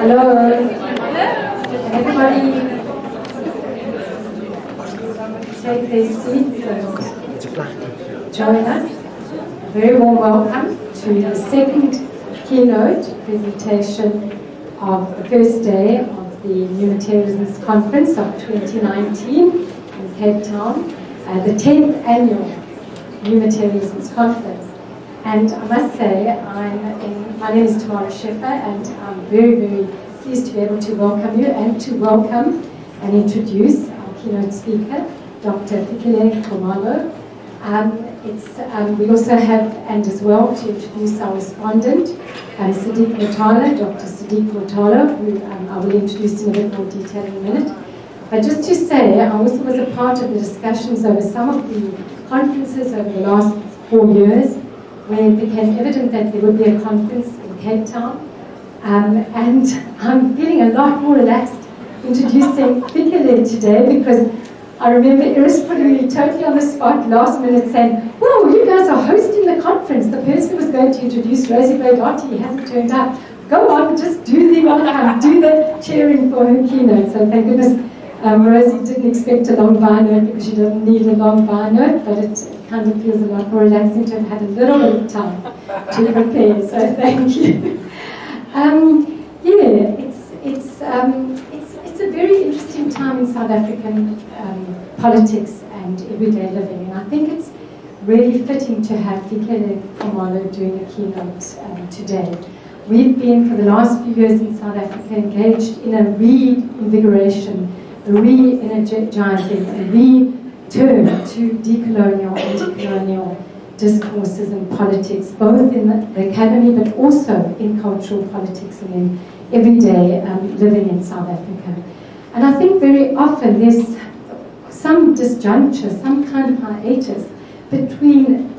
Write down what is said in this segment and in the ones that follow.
Hello. Can everybody take their seats and join us? A very warm welcome to the second keynote presentation of the first day of the Unitarians Conference of 2019 in Cape Town, the 10th annual Unitarians Conference. And I must say, my name is Tamara Scheffer, and I'm very, very pleased to be able to welcome you and to welcome and introduce our keynote speaker, Dr. Fikile Khumalo. We also have, and as well, to introduce our respondent, Sadiq Mutala, Dr. Sadiq Mutala, who I will introduce in a bit more detail in a minute. But just to say, I also was a part of the discussions over some of the conferences over the last 4 years, when it became evident that there would be a conference in Cape Town. And I'm feeling a lot more relaxed introducing Fikile today, because I remember Iris putting me totally on the spot last minute saying, well, you guys are hosting the conference. The person who was going to introduce Rosie Bodotti hasn't turned up. Go on, just do the welcome, do the cheering for her keynote. So thank goodness Rosie didn't expect a long bio note, because she doesn't need a long bio note, but it kind of feels a lot more relaxing to have had a little bit of time to prepare. So thank you. It's a very interesting time in South African politics and everyday living, and I think it's really fitting to have Fikile Khumalo doing a keynote today. We've been, for the last few years in South Africa, engaged in a reinvigoration, a re-energizing, a return to decolonial, anti-colonial discourses and politics, both in the academy but also in cultural politics and in everyday living in South Africa. And I think very often there's some disjuncture, some kind of hiatus between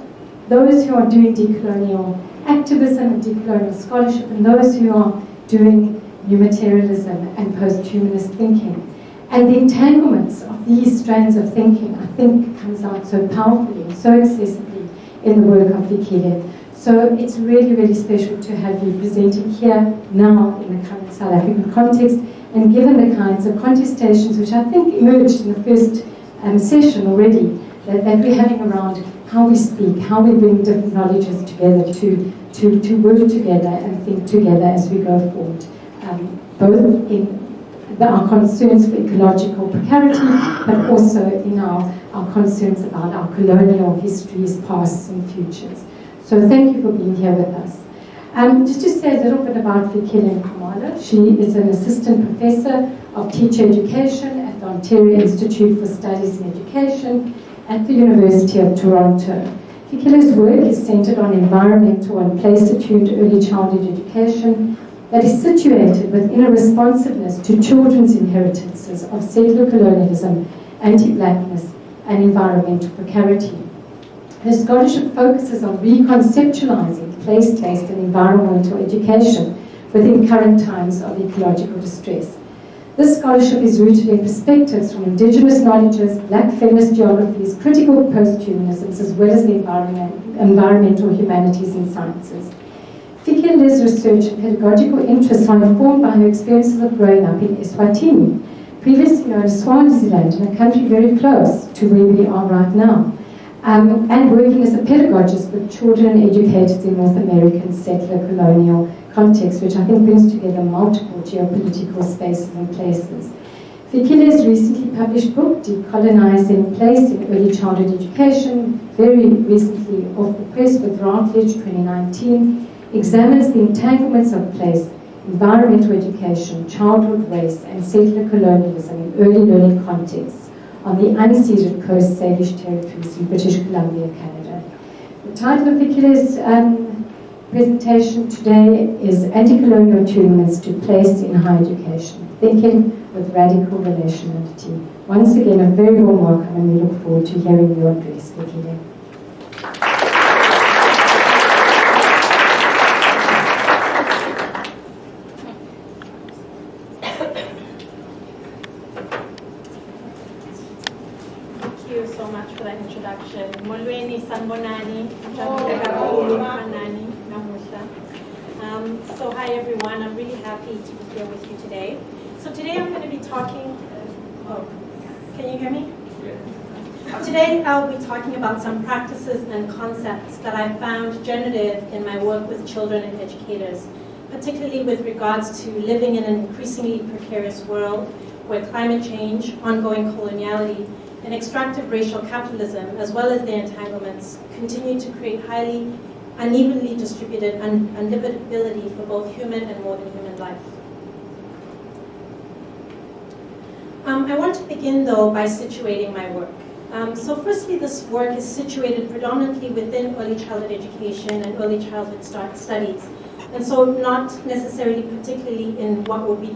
those who are doing decolonial activism and decolonial scholarship and those who are doing new materialism and post-humanist thinking. And the entanglements of these strands of thinking, I think, comes out so powerfully and so accessibly in the work of Fikile. So it's really, really special to have you presenting here now in the current South African context, and given the kinds of contestations which I think emerged in the first session already, that we're having around how we speak, how we bring different knowledges together to work together and think together as we go forward, both in our concerns for ecological precarity, but also in our concerns about our colonial histories, pasts and futures. So thank you for being here with us. Just to say a little bit about Fikile Khumalo. She is an assistant professor of teacher education at the Ontario Institute for Studies in Education at the University of Toronto. Fikile's work is centered on environmental and place-attuned early childhood education that is situated within a responsiveness to children's inheritances of settler colonialism, anti-blackness, and environmental precarity. Her scholarship focuses on reconceptualizing place-based and environmental education within current times of ecological distress. This scholarship is rooted in perspectives from indigenous knowledges, black feminist geographies, critical post-humanisms, as well as the environmental humanities and sciences. Fikile's research and pedagogical interests are informed by her experiences of growing up in Eswatini, previously known as Swaziland, in a country very close to where we are right now, and working as a pedagogist with children and educators in North American settler colonial context, which I think brings together multiple geopolitical spaces and places. Fikile's recently published book, Decolonizing Place in Early Childhood Education, very recently off the press with Routledge 2019, examines the entanglements of place, environmental education, childhood race, and settler colonialism in early learning contexts on the unceded Coast Salish territories in British Columbia, Canada. The title of Fikile's presentation today is Anti-Colonial Attunements to Place in Higher Education, Thinking with Radical Relationality. Once again, a very warm welcome, and we look forward to hearing your address, Fikile. Thank you so much for that introduction. Molweni sanibonani. So hi everyone. everyone. I'm really happy to be here with you today. So today I'm going to be talking, can you hear me? Yeah. Today I'll be talking about some practices and concepts that I found generative in my work with children and educators, particularly with regards to living in an increasingly precarious world where climate change, ongoing coloniality, and extractive racial capitalism, as well as their entanglements, continue to create highly unevenly distributed unlivability for both human and more than human life. I want to begin, though, by situating my work. So firstly, this work is situated predominantly within early childhood education and early childhood studies, and so not necessarily particularly in what would be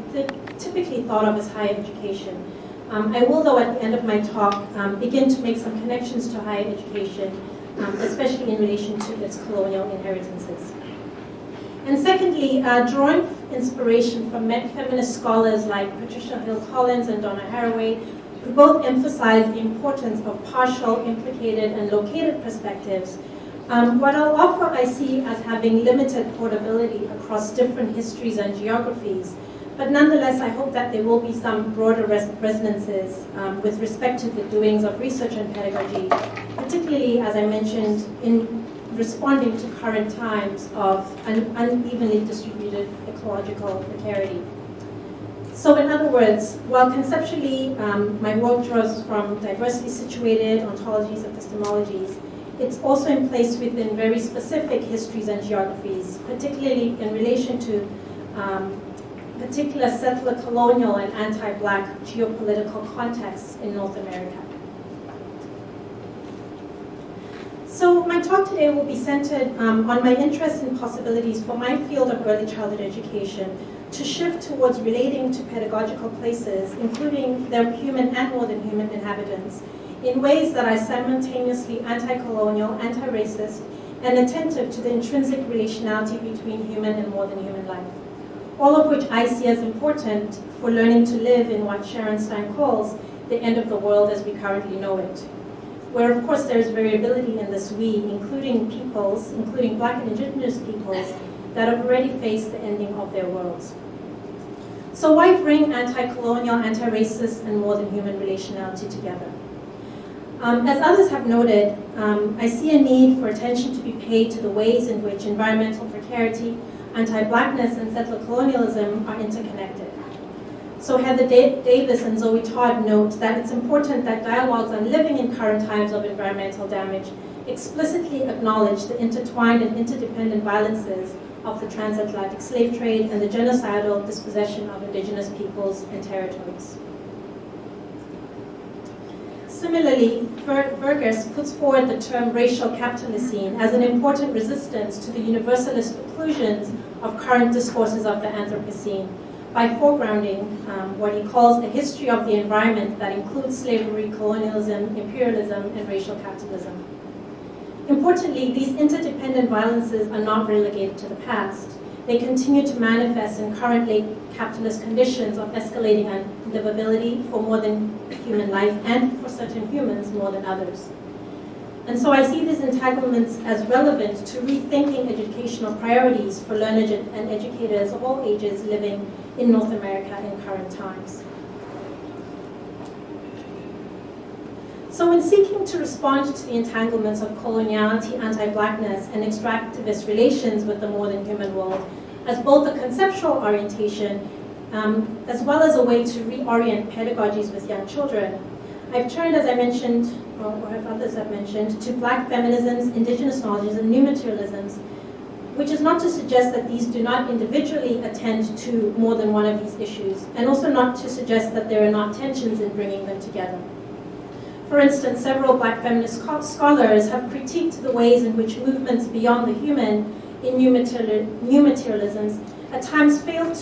typically thought of as higher education. I will, though, at the end of my talk, begin to make some connections to higher education, especially in relation to its colonial inheritances. And secondly, drawing inspiration from feminist scholars like Patricia Hill Collins and Donna Haraway, who both emphasize the importance of partial, implicated, and located perspectives. What I'll offer I see as having limited portability across different histories and geographies, but nonetheless I hope that there will be some broader resonances with respect to the doings of research and pedagogy, particularly, as I mentioned, in responding to current times of unevenly distributed ecological precarity. So in other words, while conceptually my work draws from diversely situated ontologies, epistemologies, it's also in place within very specific histories and geographies, particularly in relation to particular settler colonial and anti-Black geopolitical contexts in North America. So my talk today will be centered on my interest in possibilities for my field of early childhood education to shift towards relating to pedagogical places, including their human and more than human inhabitants, in ways that are simultaneously anti-colonial, anti-racist, and attentive to the intrinsic relationality between human and more than human life. All of which I see as important for learning to live in what Sharon Stein calls the end of the world as we currently know it, where of course there is variability in this we, including peoples, including Black and Indigenous peoples, that have already faced the ending of their worlds. So why bring anti-colonial, anti-racist, and more than human relationality together? As others have noted, I see a need for attention to be paid to the ways in which environmental precarity, anti-Blackness, and settler colonialism are interconnected. So Heather Davis and Zoe Todd note that it's important that dialogues on living in current times of environmental damage explicitly acknowledge the intertwined and interdependent violences of the transatlantic slave trade and the genocidal dispossession of indigenous peoples and territories. Similarly, Burgess puts forward the term racial capitalocene as an important resistance to the universalist occlusions of current discourses of the Anthropocene by foregrounding what he calls a history of the environment that includes slavery, colonialism, imperialism, and racial capitalism. Importantly, these interdependent violences are not relegated to the past. They continue to manifest in current late capitalist conditions of escalating unlivability for more than human life and for certain humans more than others. And so I see these entanglements as relevant to rethinking educational priorities for learners and educators of all ages living in North America in current times. So in seeking to respond to the entanglements of coloniality, anti-Blackness, and extractivist relations with the more than human world, as both a conceptual orientation as well as a way to reorient pedagogies with young children, I've turned, as I mentioned, or others have mentioned, to Black feminisms, indigenous knowledges, and new materialisms, which is not to suggest that these do not individually attend to more than one of these issues, and also not to suggest that there are not tensions in bringing them together. For instance, several Black feminist scholars have critiqued the ways in which movements beyond the human in new materialisms at times fail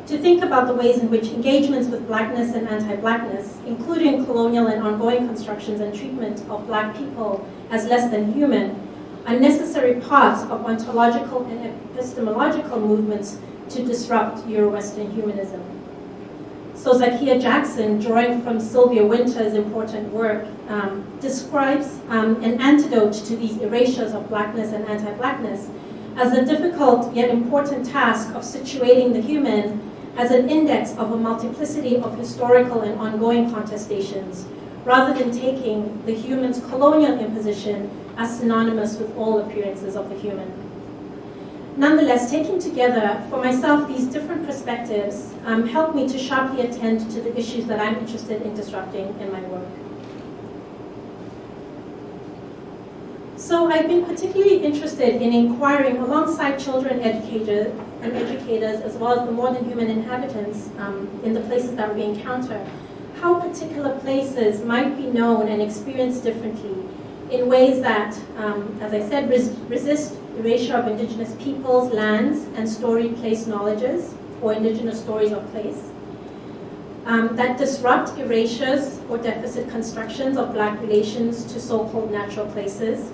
to think about the ways in which engagements with Blackness and anti-Blackness, including colonial and ongoing constructions and treatment of Black people as less than human, are necessary parts of ontological and epistemological movements to disrupt Euro-Western humanism. So Zakiya Jackson, drawing from Sylvia Wynter's important work, describes an antidote to these erasures of Blackness and anti-Blackness as the difficult yet important task of situating the human as an index of a multiplicity of historical and ongoing contestations, rather than taking the human's colonial imposition as synonymous with all appearances of the human. Nonetheless, taking together for myself these different perspectives helped me to sharply attend to the issues that I'm interested in disrupting in my work. So I've been particularly interested in inquiring alongside children educators as well as the more than human inhabitants in the places that we encounter, how particular places might be known and experienced differently in ways that, as I said, resist erasure of indigenous peoples, lands, and storied place knowledges, or indigenous stories of place, that disrupt erasures or deficit constructions of Black relations to so-called natural places,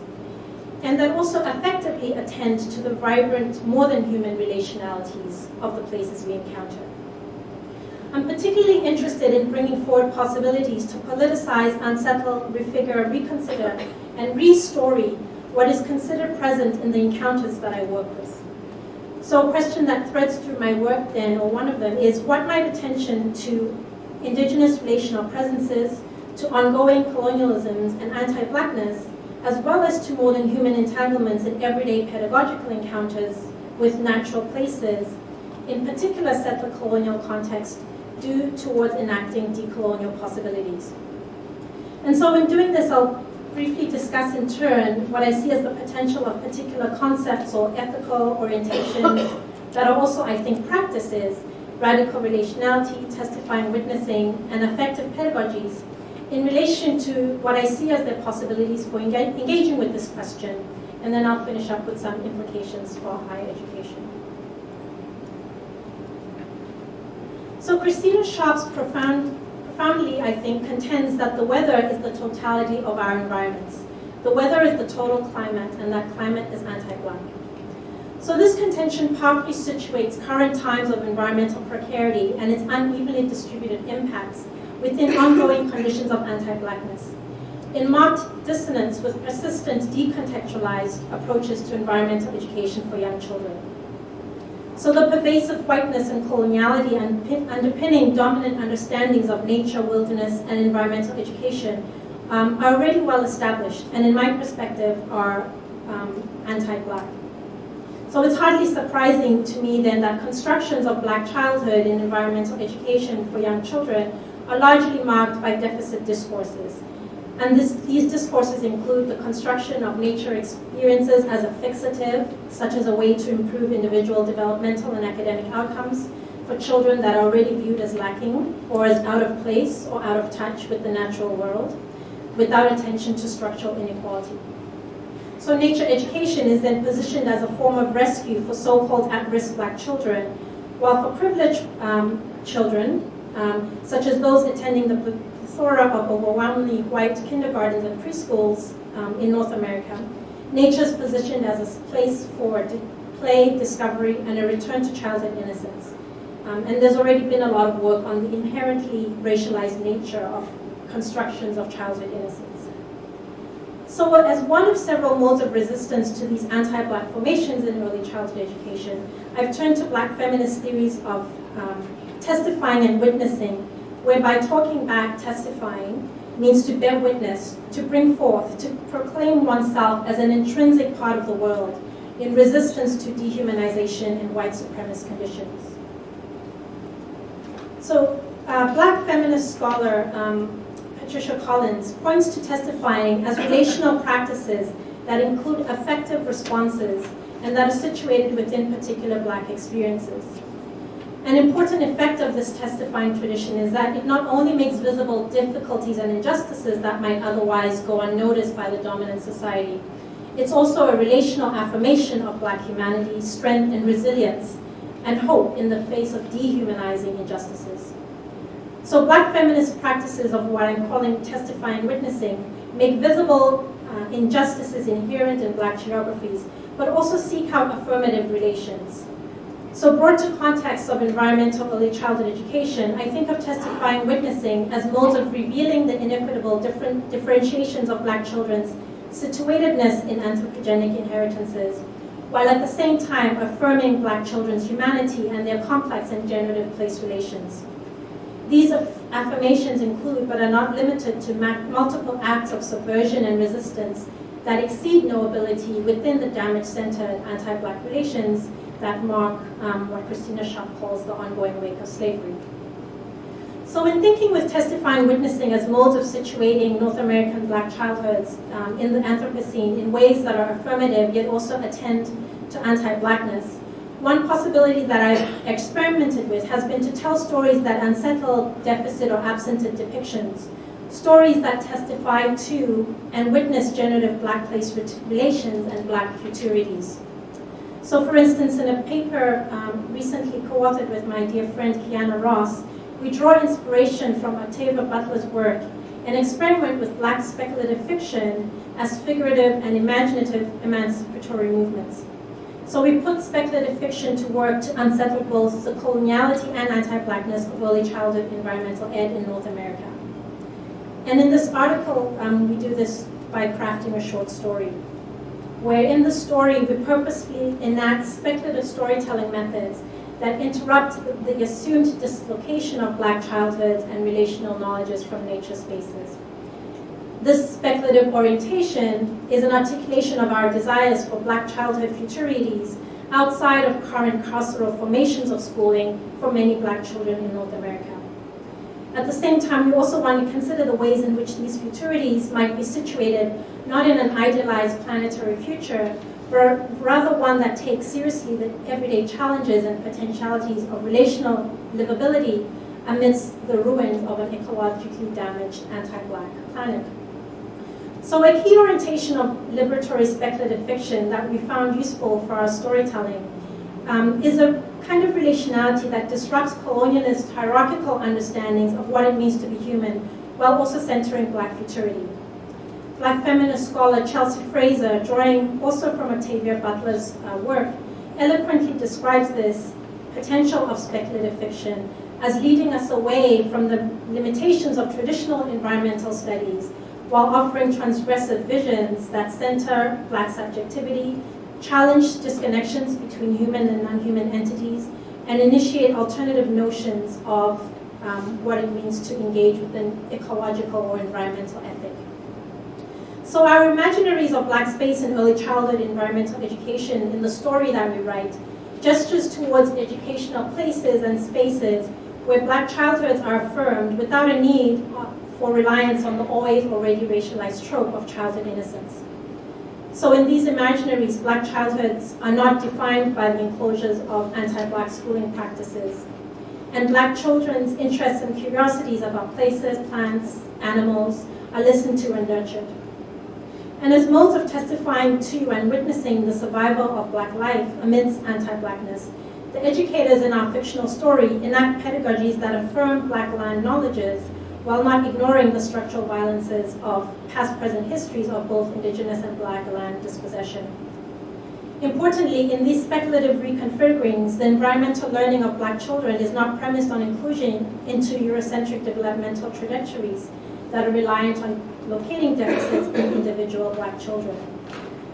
and that also effectively attend to the vibrant, more than human relationalities of the places we encounter. I'm particularly interested in bringing forward possibilities to politicize, unsettle, refigure, reconsider, and re-story what is considered present in the encounters that I work with. So a question that threads through my work then, or one of them, is what might attention to indigenous relational presences, to ongoing colonialisms and anti-Blackness, as well as to more than human entanglements in everyday pedagogical encounters with natural places, in particular settler colonial context, do towards enacting decolonial possibilities. And so in doing this, I'll briefly discuss in turn what I see as the potential of particular concepts or ethical orientations that are also, I think, practices, radical relationality, testifying witnessing, and effective pedagogies in relation to what I see as their possibilities for engaging with this question, and then I'll finish up with some implications for higher education. So Christina Sharp's profoundly, I think, contends that the weather is the totality of our environments. The weather is the total climate, and that climate is anti-Black. So this contention powerfully situates current times of environmental precarity and its unevenly distributed impacts within ongoing conditions of anti-Blackness, in marked dissonance with persistent decontextualized approaches to environmental education for young children. So the pervasive whiteness and coloniality underpinning dominant understandings of nature, wilderness, and environmental education are already well established, and in my perspective are anti-Black. So it's hardly surprising to me then that constructions of Black childhood in environmental education for young children are largely marked by deficit discourses. And these discourses include the construction of nature experiences as a fixative, such as a way to improve individual developmental and academic outcomes for children that are already viewed as lacking or as out of place or out of touch with the natural world, without attention to structural inequality. So nature education is then positioned as a form of rescue for so-called at-risk Black children, while for privileged children, such as those attending the plethora of overwhelmingly white kindergartens and preschools in North America, nature is positioned as a place for play, discovery, and a return to childhood innocence. And there's already been a lot of work on the inherently racialized nature of constructions of childhood innocence. So as one of several modes of resistance to these anti-Black formations in early childhood education, I've turned to Black feminist theories of testifying and witnessing, whereby talking back, testifying, means to bear witness, to bring forth, to proclaim oneself as an intrinsic part of the world in resistance to dehumanization in white supremacist conditions. So Black feminist scholar Patricia Collins points to testifying as relational practices that include effective responses and that are situated within particular Black experiences. An important effect of this testifying tradition is that it not only makes visible difficulties and injustices that might otherwise go unnoticed by the dominant society, it's also a relational affirmation of Black humanity, strength and resilience, and hope in the face of dehumanizing injustices. So Black feminist practices of what I'm calling testifying witnessing make visible injustices inherent in Black geographies, but also seek out affirmative relations. So brought to contexts of environmental early childhood education, I think of testifying witnessing as modes of revealing the inequitable differentiations of Black children's situatedness in anthropogenic inheritances, while at the same time affirming Black children's humanity and their complex and generative place relations. These affirmations include, but are not limited to, multiple acts of subversion and resistance that exceed knowability within the damage-centered anti-Black relations that mark what Christina Sharp calls the ongoing wake of slavery. So in thinking with testifying witnessing as modes of situating North American Black childhoods in the Anthropocene in ways that are affirmative yet also attend to anti-Blackness, one possibility that I've experimented with has been to tell stories that unsettle deficit or absented depictions, stories that testify to and witness generative Black place relations and Black futurities. So for instance, in a paper recently co-authored with my dear friend Kiana Ross, we draw inspiration from Octavia Butler's work and experiment with Black speculative fiction as figurative and imaginative emancipatory movements. So we put speculative fiction to work to unsettle both the coloniality and anti-Blackness of early childhood environmental ed in North America. And in this article, we do this by crafting a short story, where in the story we purposefully enact speculative storytelling methods that interrupt the assumed dislocation of Black childhoods and relational knowledges from nature spaces. This speculative orientation is an articulation of our desires for Black childhood futurities outside of current carceral formations of schooling for many Black children in North America. At the same time, we also want to consider the ways in which these futurities might be situated not in an idealized planetary future, but rather one that takes seriously the everyday challenges and potentialities of relational livability amidst the ruins of an ecologically damaged anti-Black planet. So a key orientation of liberatory speculative fiction that we found useful for our storytelling is a kind of relationality that disrupts colonialist hierarchical understandings of what it means to be human, while also centering Black futurity. Black feminist scholar Chelsea Fraser, drawing also from Octavia Butler's work, eloquently describes this potential of speculative fiction as leading us away from the limitations of traditional environmental studies, while offering transgressive visions that center Black subjectivity, challenge disconnections between human and non-human entities, and initiate alternative notions of what it means to engage with an ecological or environmental ethic. So our imaginaries of Black space in early childhood environmental education in the story that we write gestures towards educational places and spaces where Black childhoods are affirmed without a need for reliance on the always already racialized trope of childhood innocence. So in these imaginaries, Black childhoods are not defined by the enclosures of anti-Black schooling practices. And Black children's interests and curiosities about places, plants, animals are listened to and nurtured. And as modes of testifying to and witnessing the survival of Black life amidst anti-Blackness, the educators in our fictional story enact pedagogies that affirm Black land knowledges while not ignoring the structural violences of past-present histories of both Indigenous and Black land dispossession. Importantly, in these speculative reconfigurings, the environmental learning of Black children is not premised on inclusion into Eurocentric developmental trajectories that are reliant on locating deficits in individual Black children.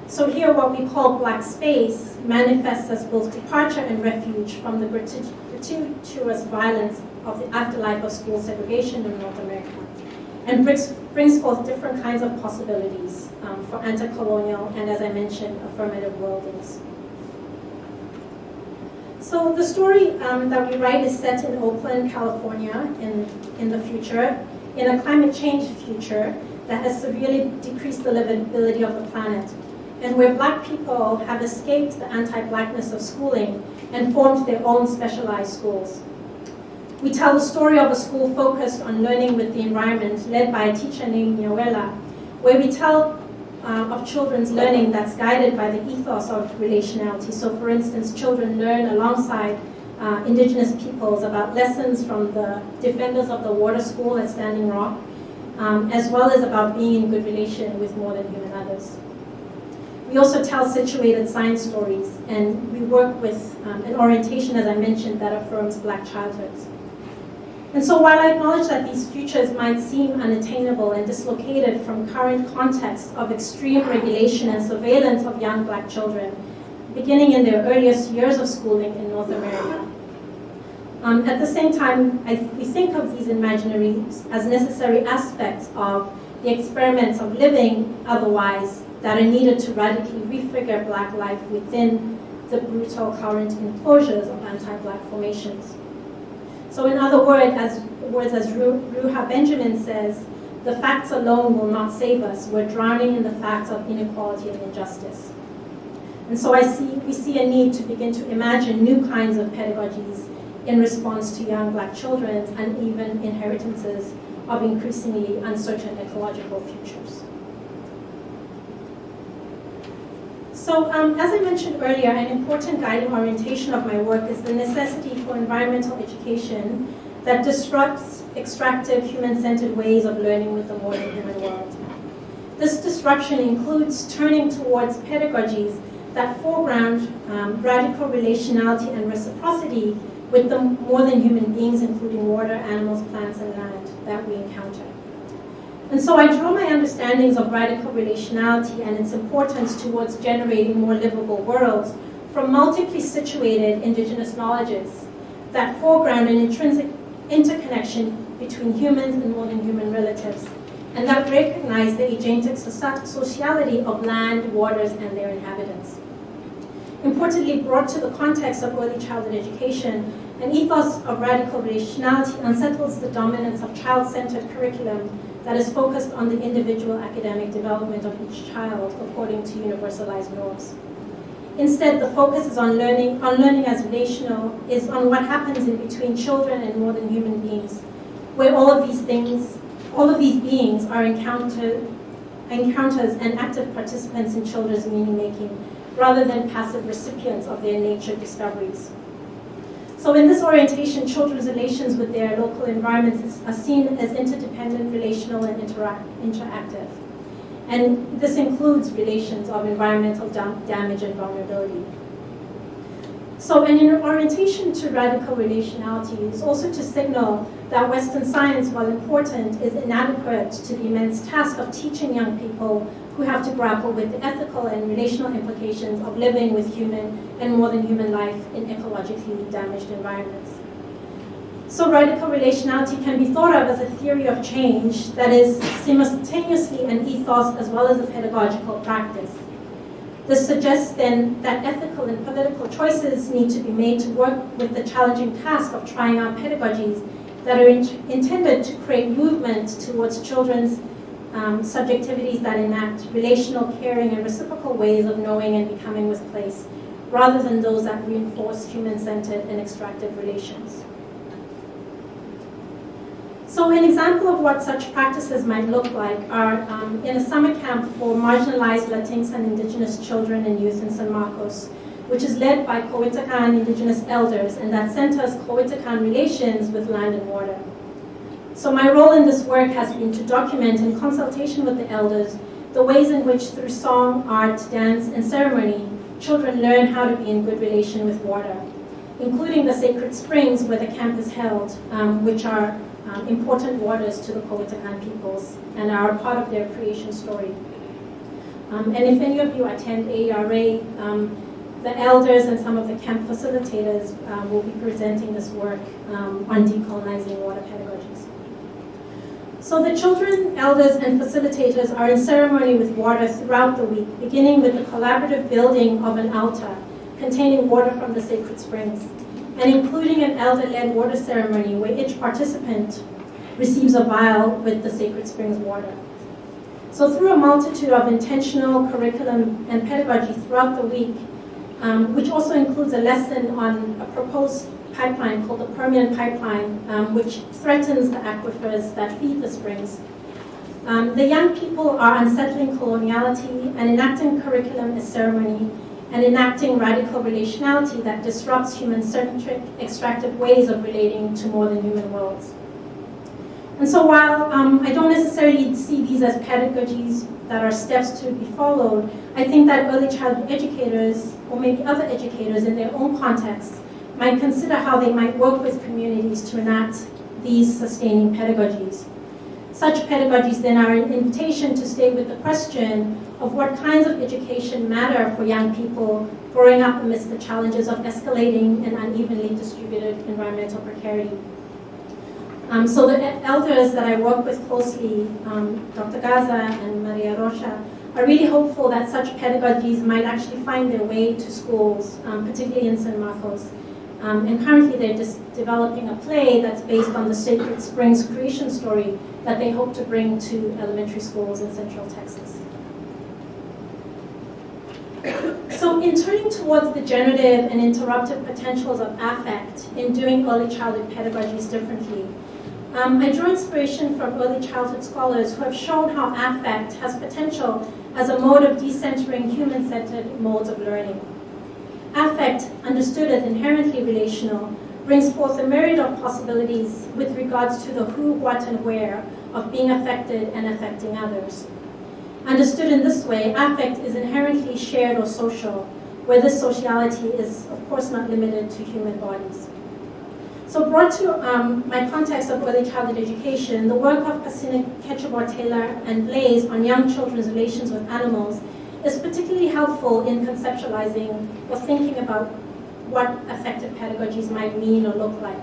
So here, what we call Black space manifests as both departure and refuge from the gratuitous violence of the afterlife of school segregation in North America, and brings forth different kinds of possibilities for anti-colonial and, as I mentioned, affirmative worldings. So the story that we write is set in Oakland, California in the future, in a climate change future that has severely decreased the livability of the planet, and where Black people have escaped the anti-Blackness of schooling and formed their own specialized schools. We tell the story of a school focused on learning with the environment, led by a teacher named Nyawela, where we tell of children's learning that's guided by the ethos of relationality. So for instance, children learn alongside Indigenous peoples about lessons from the defenders of the water school at Standing Rock, as well as about being in good relation with more than human others. We also tell situated science stories, and we work with an orientation, as I mentioned, that affirms Black childhoods. And so while I acknowledge that these futures might seem unattainable and dislocated from current contexts of extreme regulation and surveillance of young Black children, beginning in their earliest years of schooling in North America. At the same time, we think of these imaginaries as necessary aspects of the experiments of living otherwise that are needed to radically refigure Black life within the brutal current enclosures of anti-Black formations. So in other words, as Ruha Benjamin says, the facts alone will not save us. We're drowning in the facts of inequality and injustice. And so we see a need to begin to imagine new kinds of pedagogies in response to young Black children's uneven inheritances of increasingly uncertain ecological futures. So as I mentioned earlier, an important guiding orientation of my work is the necessity for environmental education that disrupts extractive, human-centered ways of learning with the modern human world. This disruption includes turning towards pedagogies that foreground radical relationality and reciprocity with the more than human beings, including water, animals, plants, and land that we encounter. And so I draw my understandings of radical relationality and its importance towards generating more livable worlds from multiply situated indigenous knowledges that foreground an intrinsic interconnection between humans and more than human relatives, and that recognize the agentic sociality of land, waters, and their inhabitants. Importantly, brought to the context of early childhood education, an ethos of radical relationality unsettles the dominance of child-centered curriculum that is focused on the individual academic development of each child according to universalized norms. Instead, the focus is on learning as relational, is on what happens in between children and more than human beings, where all of these beings are encounters and active participants in children's meaning-making, rather than passive recipients of their nature discoveries. So in this orientation, children's relations with their local environments are seen as interdependent, relational, and interactive. And this includes relations of environmental damage and vulnerability. So an orientation to radical relationality is also to signal that Western science, while important, is inadequate to the immense task of teaching young people who have to grapple with the ethical and relational implications of living with human and more than human life in ecologically damaged environments. So radical relationality can be thought of as a theory of change that is simultaneously an ethos as well as a pedagogical practice. This suggests then that ethical and political choices need to be made to work with the challenging task of trying out pedagogies that are intended to create movement towards children's subjectivities that enact relational, caring, and reciprocal ways of knowing and becoming with place, rather than those that reinforce human-centered and extractive relations. So an example of what such practices might look like are in a summer camp for marginalized Latinx and indigenous children and youth in San Marcos, which is led by Coetacan indigenous elders, and that centers Coetacan relations with land and water. So my role in this work has been to document, in consultation with the elders, the ways in which through song, art, dance, and ceremony, children learn how to be in good relation with water, including the sacred springs where the camp is held, which are important waters to the Coetacan peoples and are part of their creation story. And if any of you attend AERA, the elders and some of the camp facilitators will be presenting this work on decolonizing water pedagogies. So the children, elders, and facilitators are in ceremony with water throughout the week, beginning with the collaborative building of an altar containing water from the sacred springs, and including an elder-led water ceremony where each participant receives a vial with the sacred springs water. So through a multitude of intentional curriculum and pedagogy throughout the week, which also includes a lesson on a proposed pipeline called the Permian Pipeline, which threatens the aquifers that feed the springs. The young people are unsettling coloniality and enacting curriculum as ceremony, and enacting radical relationality that disrupts human-centric, extractive ways of relating to more than human worlds. And so while I don't necessarily see these as pedagogies that are steps to be followed, I think that early childhood educators, or maybe other educators in their own contexts, might consider how they might work with communities to enact these sustaining pedagogies. Such pedagogies then are an invitation to stay with the question of what kinds of education matter for young people growing up amidst the challenges of escalating and unevenly distributed environmental precarity. So the elders that I work with closely, Dr. Gaza and Maria Rocha, are really hopeful that such pedagogies might actually find their way to schools, particularly in San Marcos. And currently they're just developing a play that's based on the Sacred Springs creation story that they hope to bring to elementary schools in Central Texas. So in turning towards the generative and interruptive potentials of affect in doing early childhood pedagogies differently, I drew inspiration from early childhood scholars who have shown how affect has potential as a mode of decentering human-centered modes of learning. Affect, understood as inherently relational, brings forth a myriad of possibilities with regards to the who, what, and where of being affected and affecting others. Understood in this way, affect is inherently shared or social, where this sociality is, of course, not limited to human bodies. So brought to my context of early childhood education, the work of Pasina Ketchebar-Taylor and Blaze on young children's relations with animals is particularly helpful in conceptualizing or thinking about what effective pedagogies might mean or look like.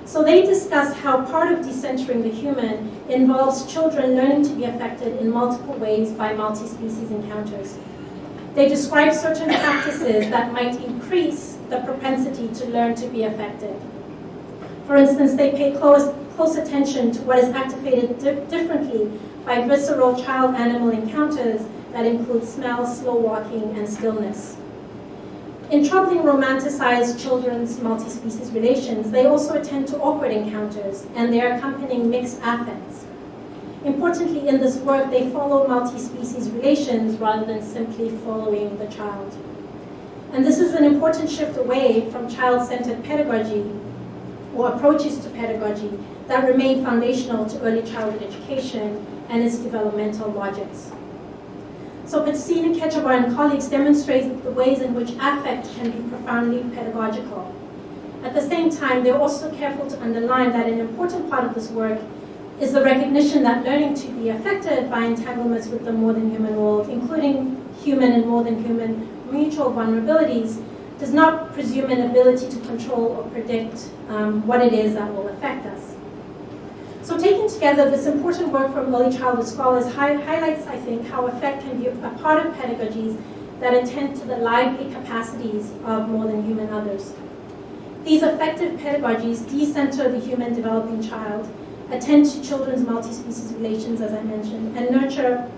So they discuss how part of decentering the human involves children learning to be affected in multiple ways by multi-species encounters. They describe certain practices that might increase the propensity to learn to be affected. For instance, they pay close attention to what is activated differently by visceral child-animal encounters that include smell, slow walking, and stillness. In troubling romanticized children's multi-species relations, they also attend to awkward encounters and their accompanying mixed affects. Importantly, in this work, they follow multi-species relations rather than simply following the child. And this is an important shift away from child-centered pedagogy or approaches to pedagogy that remain foundational to early childhood education and its developmental logics. So Pasina Ketchebar and colleagues demonstrate the ways in which affect can be profoundly pedagogical. At the same time, they're also careful to underline that an important part of this work is the recognition that learning to be affected by entanglements with the more than human world, including human and more than human mutual vulnerabilities, does not presume an ability to control or predict what it is that will affect us. So taken together, this important work from early childhood scholars highlights, I think, how affect can be a part of pedagogies that attend to the lively capacities of more than human others. These effective pedagogies decenter the human developing child, attend to children's multi-species relations, as I mentioned, and nurture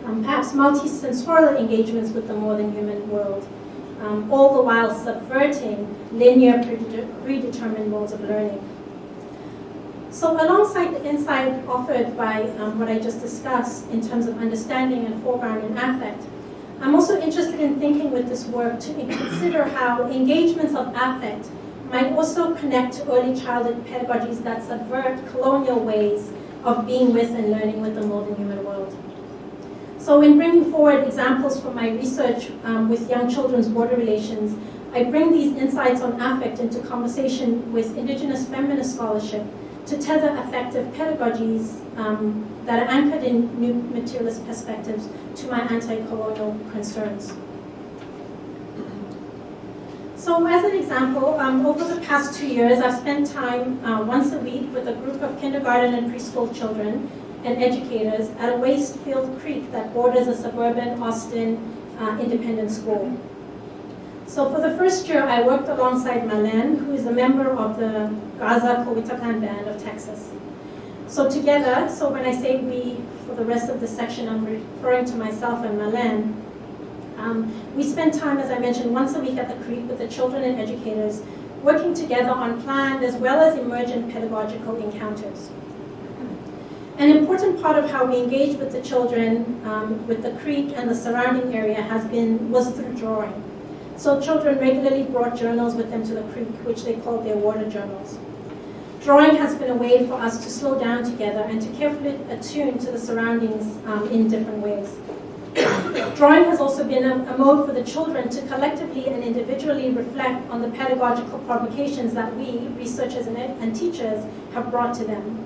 perhaps multi-sensorial engagements with the more than human world, all the while subverting linear predetermined modes of learning. So alongside the insight offered by what I just discussed in terms of understanding and foreground and affect, I'm also interested in thinking with this work to consider how engagements of affect might also connect to early childhood pedagogies that subvert colonial ways of being with and learning with the more than human world. So in bringing forward examples from my research with young children's border relations, I bring these insights on affect into conversation with indigenous feminist scholarship to tether effective pedagogies that are anchored in new materialist perspectives to my anti-colonial concerns. So as an example, over the past 2 years, I've spent time once a week with a group of kindergarten and preschool children and educators at a waste-filled creek that borders a suburban Austin independent school. So for the first year, I worked alongside Malen, who is a member of the Gaza Kowitakan Band of Texas. So together, so when I say we, for the rest of the section, I'm referring to myself and Malen, we spent time, as I mentioned, once a week at the creek with the children and educators, working together on planned as well as emergent pedagogical encounters. An important part of how we engage with the children, with the creek and the surrounding area was through drawing. So children regularly brought journals with them to the creek, which they called their water journals. Drawing has been a way for us to slow down together and to carefully attune to the surroundings in different ways. Drawing has also been a mode for the children to collectively and individually reflect on the pedagogical provocations that we, researchers and teachers, have brought to them.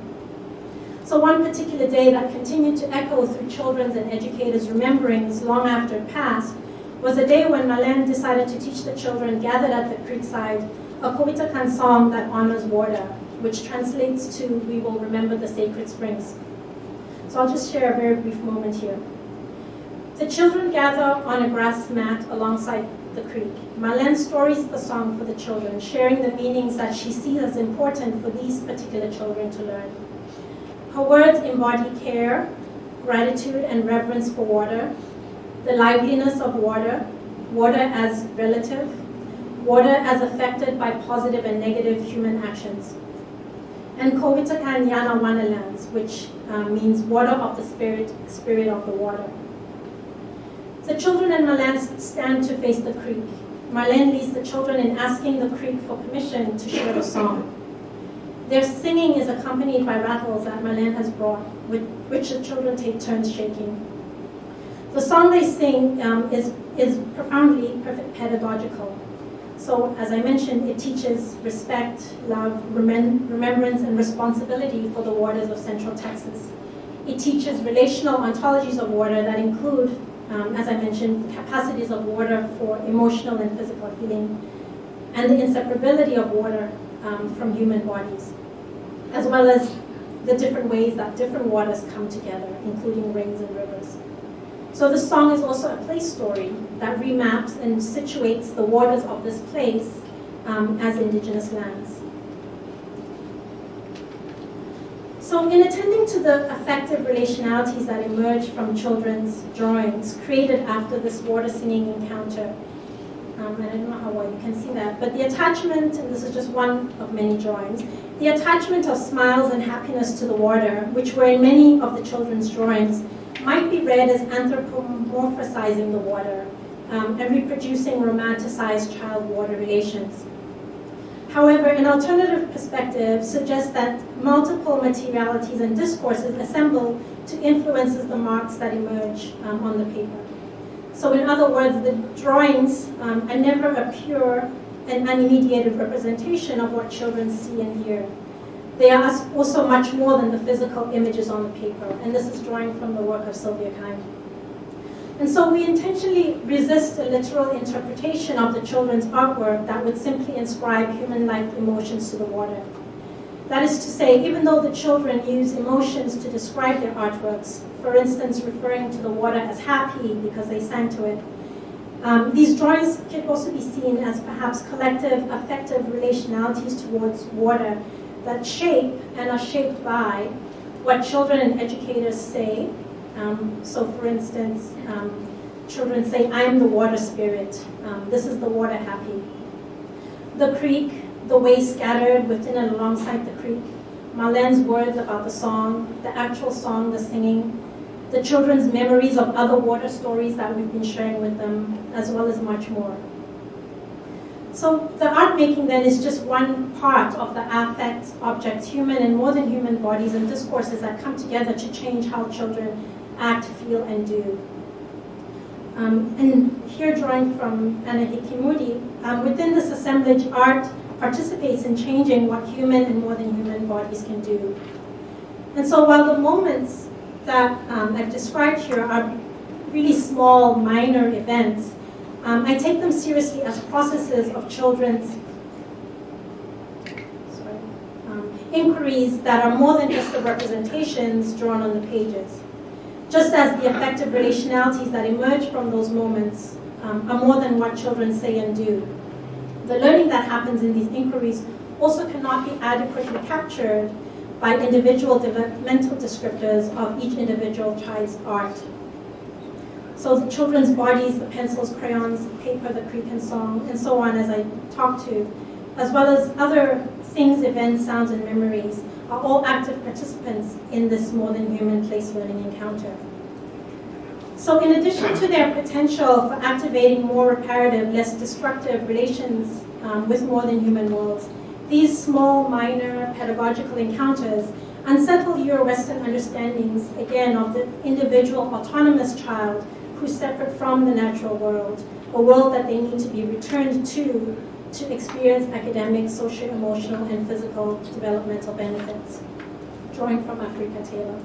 So one particular day that continued to echo through children's and educators' rememberings long after it passed was a day when Marlene decided to teach the children gathered at the creekside a Kowitakan song that honors water, which translates to "We will remember the sacred springs." So I'll just share a very brief moment here. The children gather on a grass mat alongside the creek. Marlene stories the song for the children, sharing the meanings that she sees as important for these particular children to learn. Her words embody care, gratitude, and reverence for water, the liveliness of water, water as relative, water as affected by positive and negative human actions, and Kowitakan Yana Wanalands, which means water of the spirit, spirit of the water. The children and Marlene stand to face the creek. Marlene leads the children in asking the creek for permission to share the song. Their singing is accompanied by rattles that Marlene has brought, which the children take turns shaking. The song they sing is profoundly pedagogical. So, as I mentioned, it teaches respect, love, remembrance, and responsibility for the waters of Central Texas. It teaches relational ontologies of water that include, as I mentioned, capacities of water for emotional and physical healing, and the inseparability of water from human bodies, as well as the different ways that different waters come together, including rains and rivers. So the song is also a place story that remaps and situates the waters of this place as indigenous lands. So in attending to the affective relationalities that emerge from children's drawings created after this water singing encounter, and I don't know how well you can see that, but the attachment, and this is just one of many drawings, the attachment of smiles and happiness to the water, which were in many of the children's drawings, might be read as anthropomorphizing the water and reproducing romanticized child-water relations. However, an alternative perspective suggests that multiple materialities and discourses assemble to influence the marks that emerge on the paper. So in other words, the drawings are never a pure and unmediated representation of what children see and hear. They are also much more than the physical images on the paper, and this is drawing from the work of Sylvia Kind. And so we intentionally resist a literal interpretation of the children's artwork that would simply inscribe human-like emotions to the water. That is to say, even though the children use emotions to describe their artworks, for instance, referring to the water as happy because they sang to it, these drawings can also be seen as perhaps collective affective relationalities towards water that shape and are shaped by what children and educators say. So for instance, children say, "I am the water spirit. This is the water happy." The creek, the way scattered within and alongside the creek, Marlene's words about the song, the actual song, the singing, the children's memories of other water stories that we've been sharing with them, as well as much more. So the art making then is just one part of the affect, objects, human and more than human bodies and discourses that come together to change how children act, feel, and do. And here drawing from Anna Hikimudi, within this assemblage, art participates in changing what human and more than human bodies can do. And so while the moments that I've described here are really small, minor events, I take them seriously as processes of children's inquiries that are more than just the representations drawn on the pages. Just as the affective relationalities that emerge from those moments are more than what children say and do. The learning that happens in these inquiries also cannot be adequately captured by individual developmental descriptors of each individual child's art. So the children's bodies, the pencils, crayons, the paper, the creek and song, and so on as I talk to, as well as other things, events, sounds, and memories, are all active participants in this more than human place learning encounter. So in addition to their potential for activating more reparative, less destructive relations with more than human worlds, these small, minor pedagogical encounters unsettle Euro-Western understandings, again, of the individual autonomous child who's separate from the natural world, a world that they need to be returned to experience academic, social, emotional, and physical developmental benefits. drawing from Africa Taylor.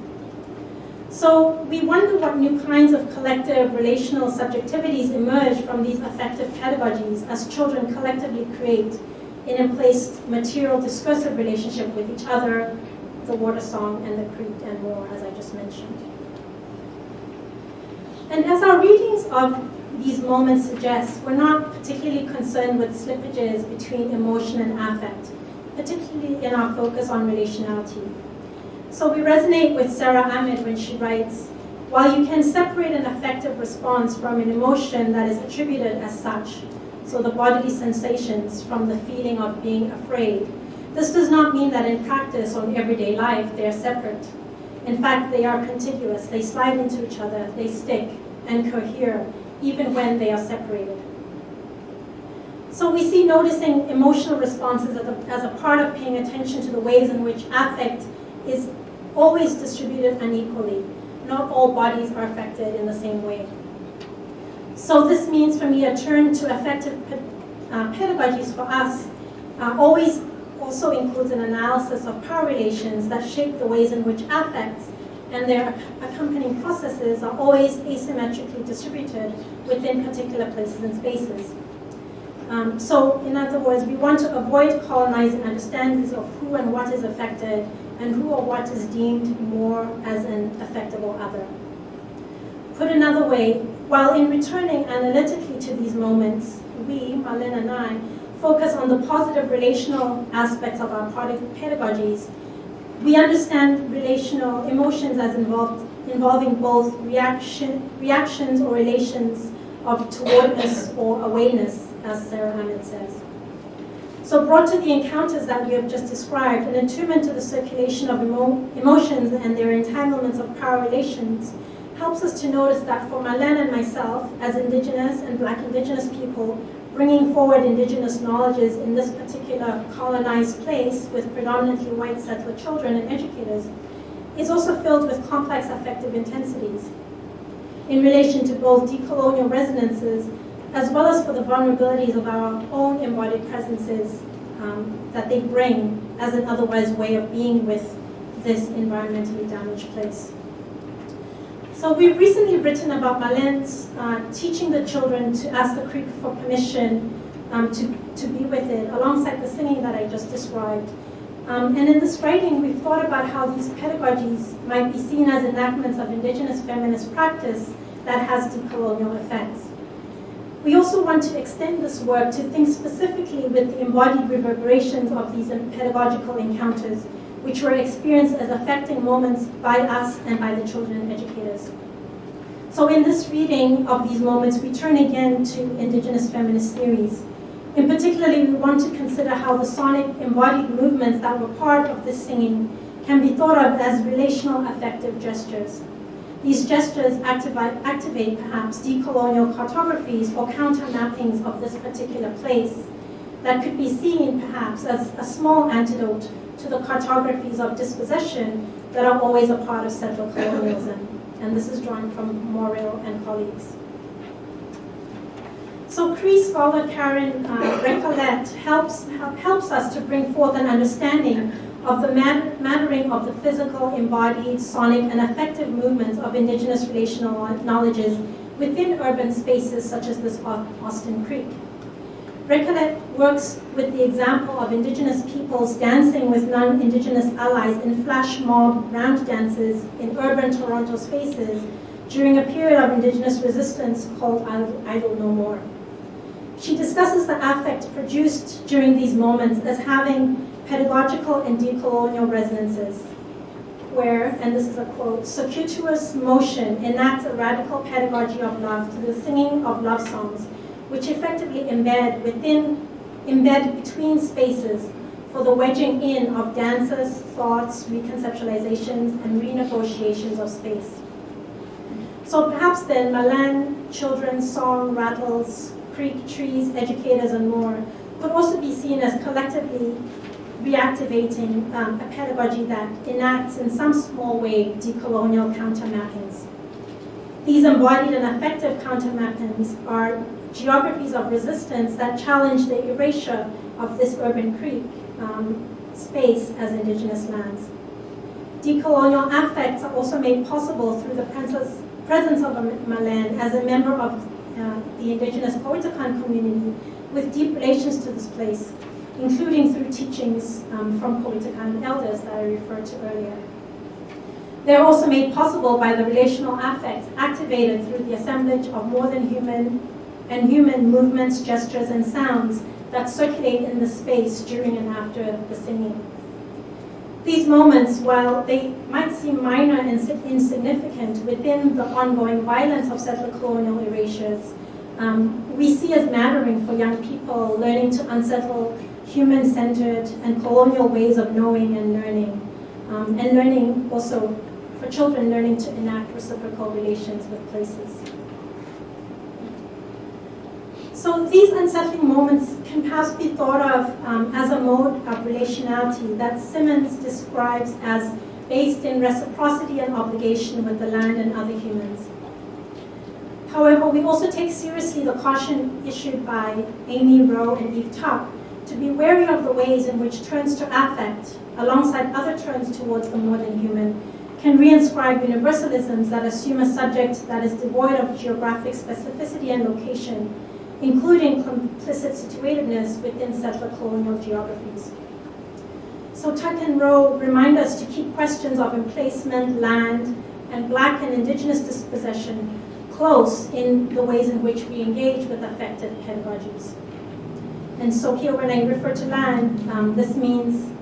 So we wonder what new kinds of collective relational subjectivities emerge from these affective pedagogies as children collectively create in a placed material discursive relationship with each other, the water song and the creek and more, as I just mentioned. And as our readings of these moments suggest, we're not particularly concerned with slippages between emotion and affect, particularly in our focus on relationality. So we resonate with Sarah Ahmed when she writes, while you can separate an affective response from an emotion that is attributed as such, so the bodily sensations from the feeling of being afraid, this does not mean that in practice or in everyday life they are separate. In fact, they are contiguous. They slide into each other, they stick and cohere, even when they are separated. So we see noticing emotional responses as a part of paying attention to the ways in which affect is always distributed unequally. Not all bodies are affected in the same way. So this means for me a turn to affective pedagogies for us always also includes an analysis of power relations that shape the ways in which affects and their accompanying processes are always asymmetrically distributed within particular places and spaces. So in other words, we want to avoid colonizing understandings of who and what is affected and who or what is deemed more as an affectable other. Put another way, while in returning analytically to these moments, we, Marlene and I, focus on the positive relational aspects of our pedagogies, we understand relational emotions as involving both reactions or relations of towardness or awareness, as Sarah Ahmed says. So brought to the encounters that we have just described, an attunement to the circulation of emotions and their entanglements of power relations helps us to notice that for Marlene and myself, as Indigenous and Black Indigenous people, bringing forward Indigenous knowledges in this particular colonized place with predominantly white settler children and educators is also filled with complex affective intensities in relation to both decolonial resonances as well as for the vulnerabilities of our own embodied presences that they bring as an otherwise way of being with this environmentally damaged place. So we've recently written about Marlene's teaching the children to ask the creek for permission to be with it, alongside the singing that I just described. And in this writing, we've thought about how these pedagogies might be seen as enactments of Indigenous feminist practice that has decolonial effects. We also want to extend this work to think specifically with the embodied reverberations of these pedagogical encounters, which were experienced as affecting moments by us and by the children and educators. So in this reading of these moments, we turn again to Indigenous feminist theories. In particular, we want to consider how the sonic embodied movements that were part of this singing can be thought of as relational affective gestures. These gestures activate perhaps decolonial cartographies or counter-mappings of this particular place that could be seen perhaps as a small antidote to the cartographies of dispossession that are always a part of settler colonialism. And this is drawn from Morrill and colleagues. So Cree scholar Karen Recollet helps us to bring forth an understanding of the mattering of the physical, embodied, sonic, and affective movements of Indigenous relational knowledges within urban spaces such as this Austin Creek. Recollet works with the example of Indigenous peoples dancing with non-Indigenous allies in flash mob round dances in urban Toronto spaces during a period of Indigenous resistance called Idle No More. She discusses the affect produced during these moments as having pedagogical and decolonial resonances, where, and this is a quote, circuitous motion enacts a radical pedagogy of love to the singing of love songs, which effectively embed between spaces for the wedging in of dances, thoughts, reconceptualizations, and renegotiations of space. So perhaps then Marlene, children, song, rattles, creek, trees, educators, and more could also be seen as collectively reactivating a pedagogy that enacts in some small way decolonial countermappings. These embodied and affective countermappings are geographies of resistance that challenge the erasure of this urban creek space as Indigenous lands. Decolonial affects are also made possible through the presence of Malan as a member of the indigenous Powhatan community with deep relations to this place, including through teachings from Powhatan elders that I referred to earlier. They're also made possible by the relational affects activated through the assemblage of more than human and human movements, gestures, and sounds that circulate in the space during and after the singing. These moments, while they might seem minor and insignificant within the ongoing violence of settler colonial erasures, we see as mattering for young people learning to unsettle human-centered and colonial ways of knowing and learning also for children learning to enact reciprocal relations with places. So these unsettling moments can perhaps be thought of as a mode of relationality that Simmons describes as based in reciprocity and obligation with the land and other humans. However, we also take seriously the caution issued by Amy Rowe and Eve Tuck to be wary of the ways in which turns to affect, alongside other turns towards the more than human, can reinscribe universalisms that assume a subject that is devoid of geographic specificity and location, including complicit situatedness within settler colonial geographies. So Tuck and Rowe remind us to keep questions of emplacement, land, and Black and Indigenous dispossession close in the ways in which we engage with affected pedagogies. And so here when I refer to land, this means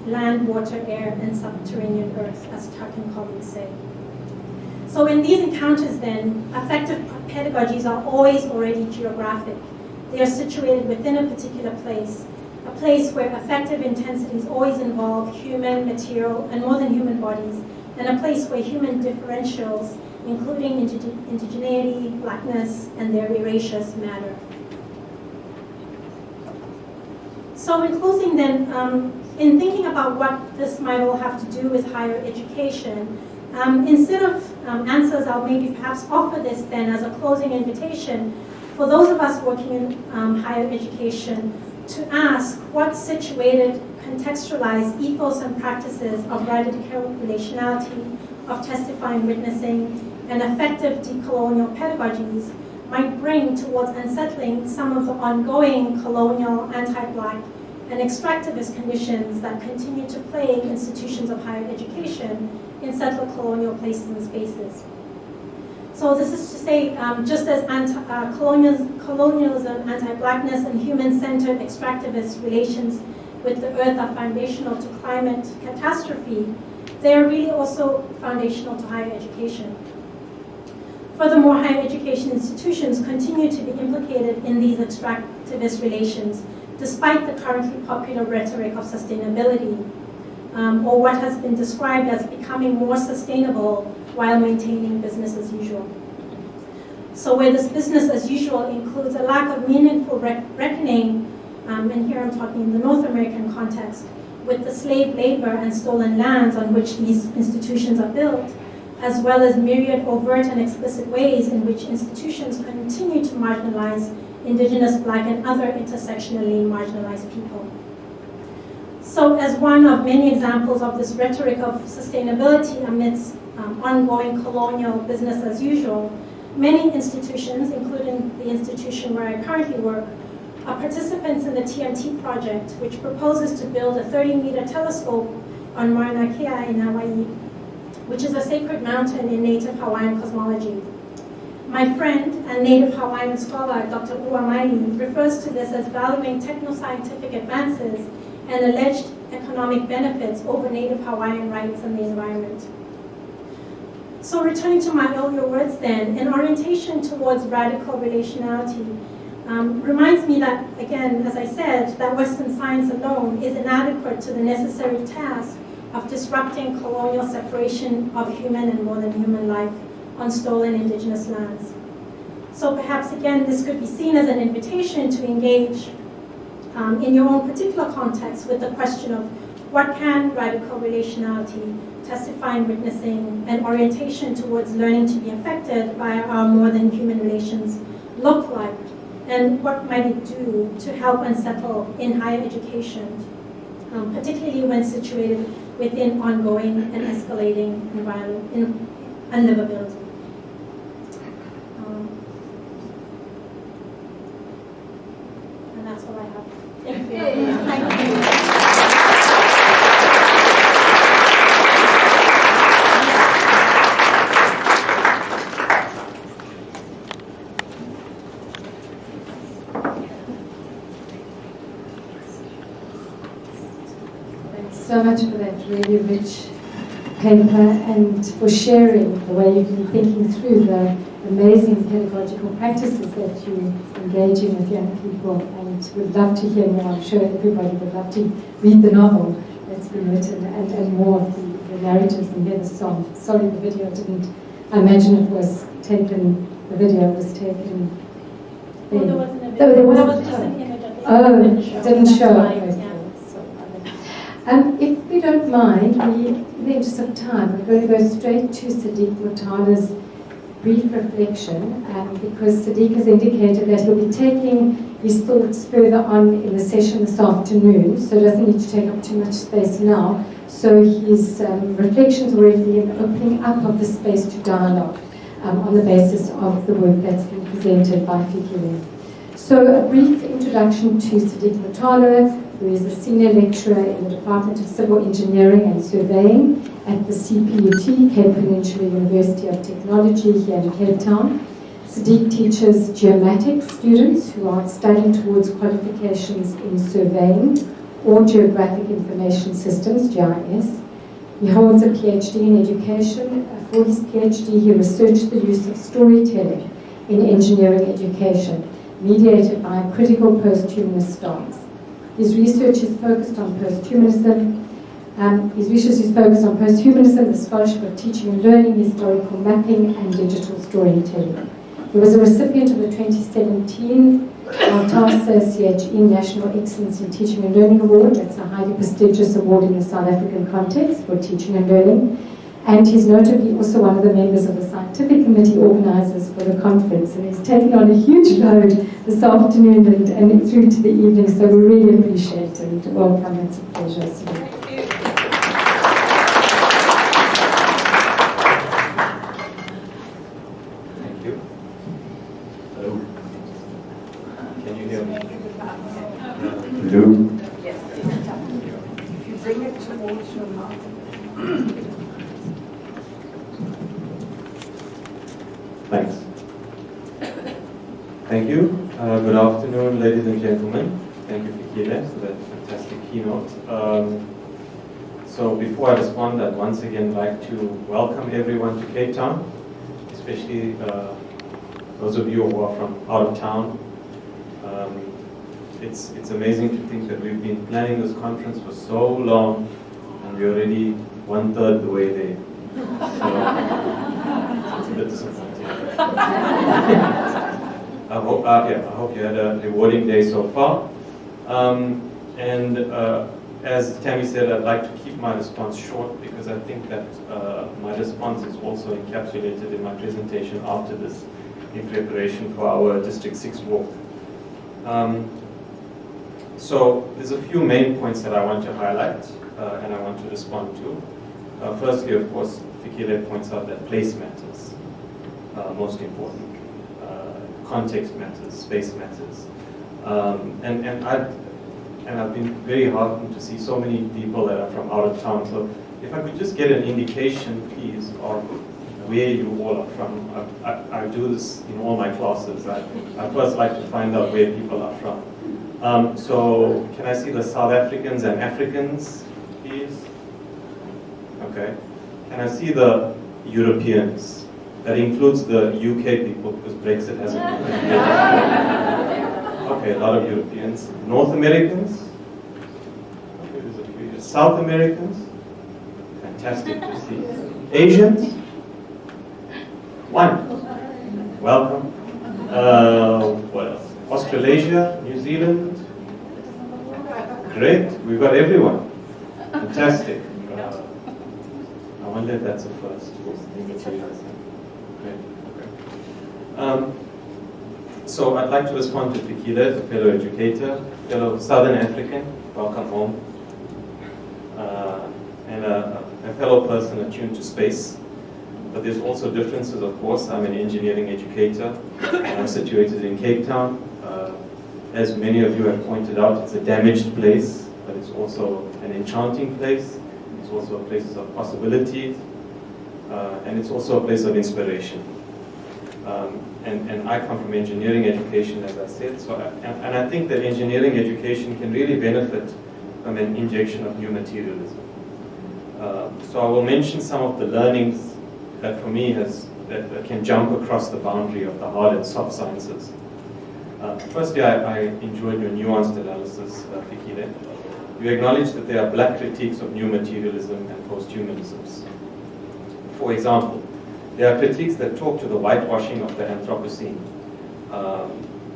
land, water, air, and subterranean earth, as Tuck and colleagues say. So in these encounters then, affective pedagogies are always already geographic. They are situated within a particular place, a place where affective intensities always involve human, material, and more than human bodies, and a place where human differentials, including indigeneity, Blackness, and their erasures matter. So in closing then, in thinking about what this might all have to do with higher education, instead of answers, I'll maybe perhaps offer this then as a closing invitation for those of us working in higher education to ask what situated, contextualized ethos and practices of radical relationality, of testifying, witnessing, and effective decolonial pedagogies might bring towards unsettling some of the ongoing colonial, anti-Black, and extractivist conditions that continue to plague institutions of higher education in settler colonial places and spaces. So this is to say, just as colonialism, anti-Blackness, and human-centered extractivist relations with the earth are foundational to climate catastrophe, they are really also foundational to higher education. Furthermore, higher education institutions continue to be implicated in these extractivist relations, despite the currently popular rhetoric of sustainability, or what has been described as becoming more sustainable while maintaining business as usual. So where this business as usual includes a lack of meaningful reckoning, and here I'm talking in the North American context, with the slave labor and stolen lands on which these institutions are built, as well as myriad overt and explicit ways in which institutions continue to marginalize Indigenous, Black, and other intersectionally marginalized people. So as one of many examples of this rhetoric of sustainability amidst ongoing colonial business as usual, many institutions, including the institution where I currently work, are participants in the TMT project, which proposes to build a 30-meter telescope on Mauna Kea in Hawaii, which is a sacred mountain in native Hawaiian cosmology. My friend and native Hawaiian scholar, Dr. Uamaili, refers to this as valuing techno-scientific advances and alleged economic benefits over native Hawaiian rights and the environment. So returning to my earlier words then, an orientation towards radical relationality reminds me that, again, as I said, that Western science alone is inadequate to the necessary task of disrupting colonial separation of human and more than human life on stolen Indigenous lands. So perhaps, again, this could be seen as an invitation to engage in your own particular context with the question of what can radical relationality, testifying, witnessing, and orientation towards learning to be affected by our more than human relations look like, and what might it do to help unsettle in higher education? particularly when situated within ongoing and escalating environment in unlivability. And that's all I have. Thank you. Thank you. So much for that really rich paper and for sharing the way you've been thinking through the amazing pedagogical practices that you engage in with young people, and would love to hear more. I'm sure everybody would love to read the novel that's been written and more of the narratives and hear the song. Sorry, the video didn't, I imagine it was taken, the video was taken. Well, there wasn't a video. Oh, there wasn't. That was just an image of the Didn't show. Slides, yeah. If we don't mind, in the interest of time, we're going to go straight to Sadiq Mutala's brief reflection, because Sadiq has indicated that he'll be taking his thoughts further on in the session this afternoon, so doesn't need to take up too much space now. So his reflections will be an opening up of the space to dialogue on the basis of the work that's been presented by Fikile. So a brief introduction to Sadiq Mutala, who is a senior lecturer in the Department of Civil Engineering and Surveying at the CPUT, Cape Peninsula University of Technology here in Cape Town. Sadiq teaches geomatics students who are studying towards qualifications in surveying or geographic information systems, GIS. He holds a PhD in education. For his PhD, he researched the use of storytelling in engineering education, mediated by a critical post-humanist stance. His research is focused on posthumanism. The scholarship of teaching and learning, historical mapping, and digital storytelling. He was a recipient of the 2017 Altasa CHE National Excellence in Teaching and Learning Award. That's a highly prestigious award in the South African context for teaching and learning. And he's notably also one of the members of the scientific committee organizers for the conference. And he's taken on a huge load this afternoon and through to the evening, so we really appreciate it and welcome. It's a pleasure. Thank you. Thank you. Hello. Can you hear me? Hello. Yes. If you bring it towards your mouth. Thanks. Thank you. Good afternoon, ladies and gentlemen. Thank you, Fikile, for that fantastic keynote. So before I respond, I'd once again like to welcome everyone to Cape Town, especially those of you who are from out of town. It's amazing to think that we've been planning this conference for so long, and we're already 1/3 the way there. So it's a bit disappointing. I hope you had a rewarding day so far. As Tammy said, I'd like to keep my response short because I think that my response is also encapsulated in my presentation after this in preparation for our District 6 walk. So there's a few main points that I want to highlight and I want to respond to. Firstly, of course, Fikile points out that place matters, most important. Context matters, space matters. And I've been very heartened to see so many people that are from out of town. So if I could just get an indication, please, of where you all are from. I do this in all my classes. I first like to find out where people are from. So can I see the South Africans and Africans, please? Okay. Can I see the Europeans? That includes the UK people because Brexit hasn't been yet. Okay, a lot of Europeans. North Americans? Okay, there's a few. South Americans? Fantastic to see. Asians? One. Welcome. What else? Australasia, New Zealand? Great, we've got everyone. Fantastic. I wonder if that's a first. Great. Okay. So I'd like to respond to Fikile, a fellow educator, fellow Southern African. Welcome home. a fellow person attuned to space. But there's also differences, of course. I'm an engineering educator, and I'm situated in Cape Town. As many of you have pointed out, it's a damaged place, but it's also an enchanting place. It's also a place of possibilities, and it's also a place of inspiration. And I come from engineering education, as I said, so and I think that engineering education can really benefit from an injection of new materialism. So I will mention some of the learnings that for me that can jump across the boundary of the hard and soft sciences. Firstly, I enjoyed your nuanced analysis, Fikile. You acknowledge that there are black critiques of new materialism and post-humanisms. For example, there are critiques that talk to the whitewashing of the Anthropocene,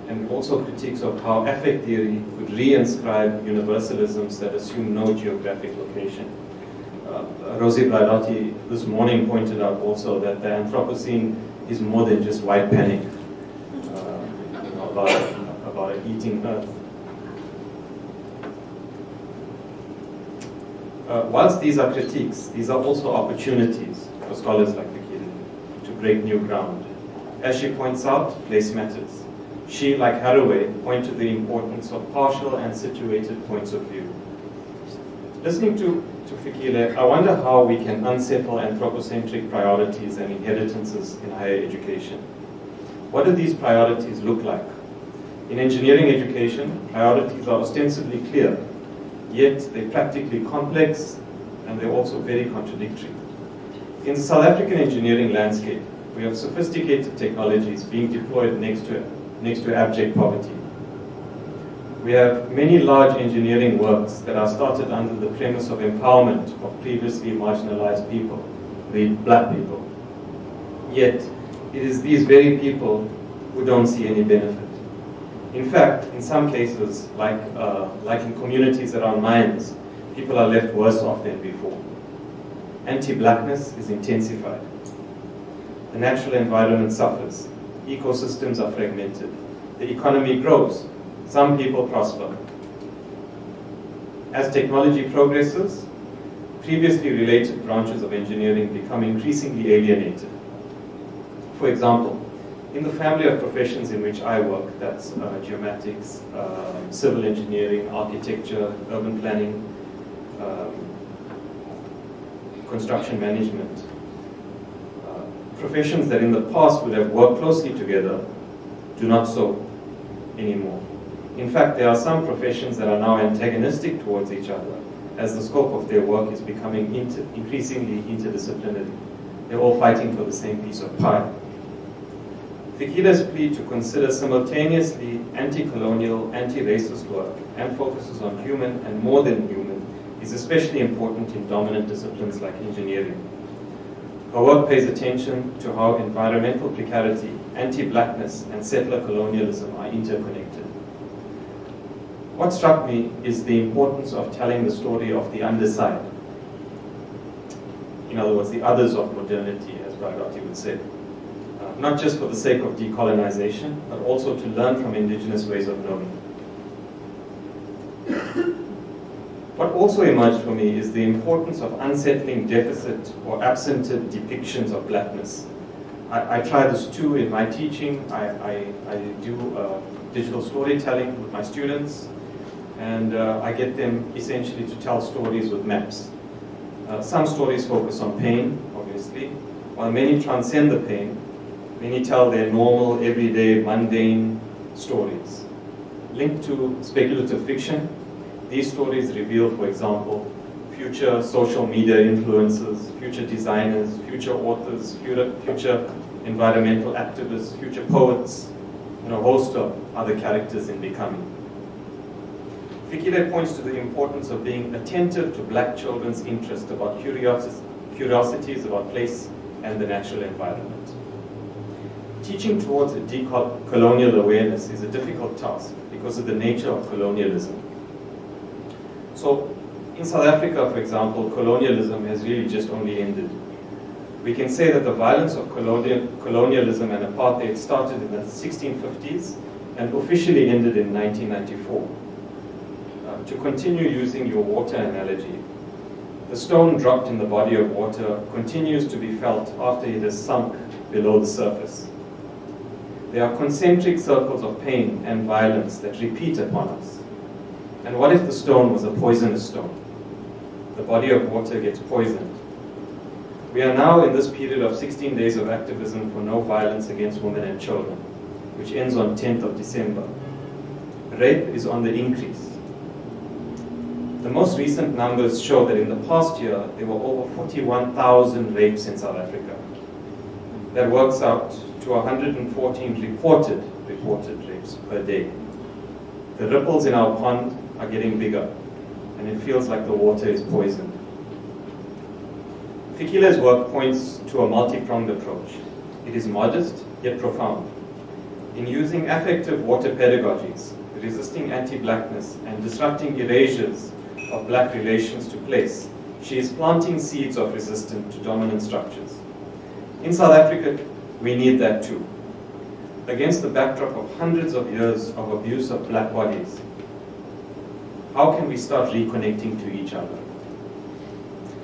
and also critiques of how affect theory could reinscribe universalisms that assume no geographic location. Rosie Braidotti this morning pointed out also that the Anthropocene is more than just white panic about an eating earth. Whilst these are critiques, these are also opportunities for scholars like Fikile to break new ground. As she points out, place matters. She, like Haraway, point to the importance of partial and situated points of view. Listening to Fikile, I wonder how we can unsettle anthropocentric priorities and inheritances in higher education. What do these priorities look like? In engineering education, priorities are ostensibly clear, yet they're practically complex and they're also very contradictory. In the South African engineering landscape, we have sophisticated technologies being deployed next to abject poverty. We have many large engineering works that are started under the premise of empowerment of previously marginalized people, the black people. Yet, it is these very people who don't see any benefit. In fact, in some cases, like in communities around mines, people are left worse off than before. Anti-blackness is intensified. The natural environment suffers. Ecosystems are fragmented. The economy grows. Some people prosper. As technology progresses, previously related branches of engineering become increasingly alienated. For example, in the family of professions in which I work, that's geomatics, civil engineering, architecture, urban planning, construction management, professions that in the past would have worked closely together do not so anymore. In fact, there are some professions that are now antagonistic towards each other as the scope of their work is becoming increasingly interdisciplinary. They're all fighting for the same piece of pie. Fikile's plea to consider simultaneously anti-colonial, anti-racist work and focuses on human and more than human is especially important in dominant disciplines like engineering. Her work pays attention to how environmental precarity, anti-blackness, and settler colonialism are interconnected. What struck me is the importance of telling the story of the underside. In other words, the others of modernity, as Braidotti would say. Not just for the sake of decolonization, but also to learn from indigenous ways of knowing. What also emerged for me is the importance of unsettling deficit or absented depictions of blackness. I try this too in my teaching. I do digital storytelling with my students, and I get them essentially to tell stories with maps. Some stories focus on pain, obviously, while many transcend the pain. Many tell their normal, everyday, mundane stories. Linked to speculative fiction, these stories reveal, for example, future social media influencers, future designers, future authors, future environmental activists, future poets, and a host of other characters in becoming. Fikile points to the importance of being attentive to black children's interest about curiosities about place and the natural environment. Teaching towards a decolonial awareness is a difficult task because of the nature of colonialism. So, in South Africa, for example, colonialism has really just only ended. We can say that the violence of colonialism and apartheid started in the 1650s and officially ended in 1994. To continue using your water analogy, The stone dropped in the body of water continues to be felt after it has sunk below the surface. There are concentric circles of pain and violence that repeat upon us. And what if the stone was a poisonous stone? The body of water gets poisoned. We are now in this period of 16 days of activism for no violence against women and children, which ends on 10th of December. Rape is on the increase. The most recent numbers show that in the past year, there were over 41,000 rapes in South Africa. That works out to 114 reported rapes per day. The ripples in our pond are getting bigger, and it feels like the water is poisoned. Fikile's work points to a multi-pronged approach. It is modest, yet profound. In using affective water pedagogies, resisting anti-blackness, and disrupting erasures of black relations to place, she is planting seeds of resistance to dominant structures. In South Africa, we need that too. Against the backdrop of hundreds of years of abuse of black bodies, how can we start reconnecting to each other,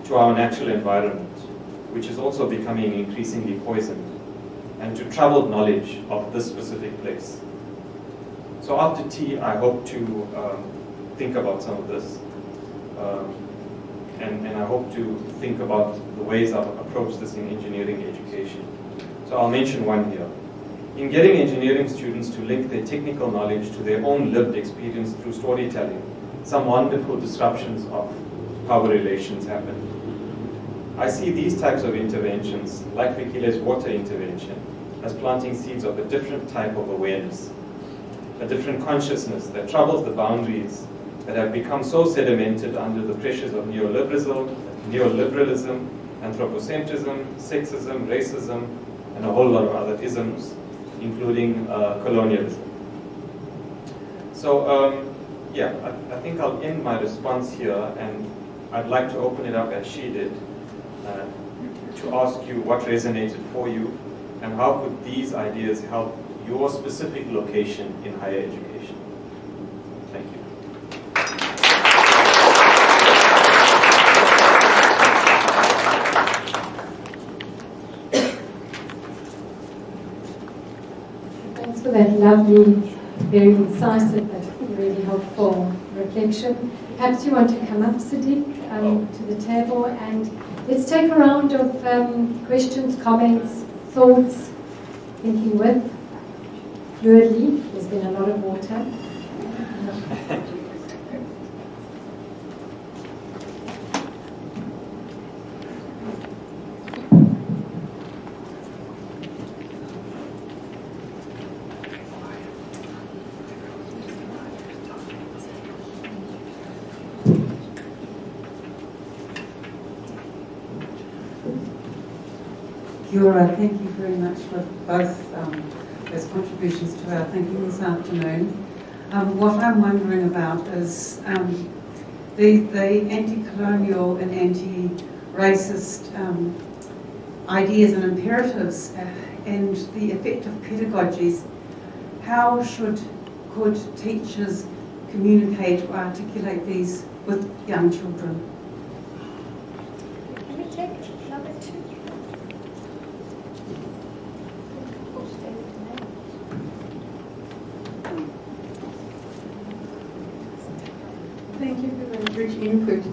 to our natural environment, which is also becoming increasingly poisoned, and to troubled knowledge of this specific place? So after tea, I hope to think about some of this, and I hope to think about the ways I've approached this in engineering education. So I'll mention one here. In getting engineering students to link their technical knowledge to their own lived experience through storytelling, some wonderful disruptions of power relations happen. I see these types of interventions, like Fikile's water intervention, as planting seeds of a different type of awareness, a different consciousness that troubles the boundaries that have become so sedimented under the pressures of neoliberalism, anthropocentrism, sexism, racism, and a whole lot of other isms, including colonialism. So, yeah, I think I'll end my response here, and I'd like to open it up as she did, to ask you what resonated for you, and how could these ideas help your specific location in higher education. Thank you. Thanks for that lovely, very incisive, but really helpful reflection. Perhaps you want to come up, Sadiq, to the table, and let's take a round of questions, comments, thoughts, thinking with, fluidly. There's been a lot of water. Yura, thank you very much for both those contributions to our thinking this afternoon. What I'm wondering about is the anti-colonial and anti-racist ideas and imperatives and the effect of pedagogies. How could teachers communicate or articulate these with young children? Can we take number 2? Thank you for that rich input.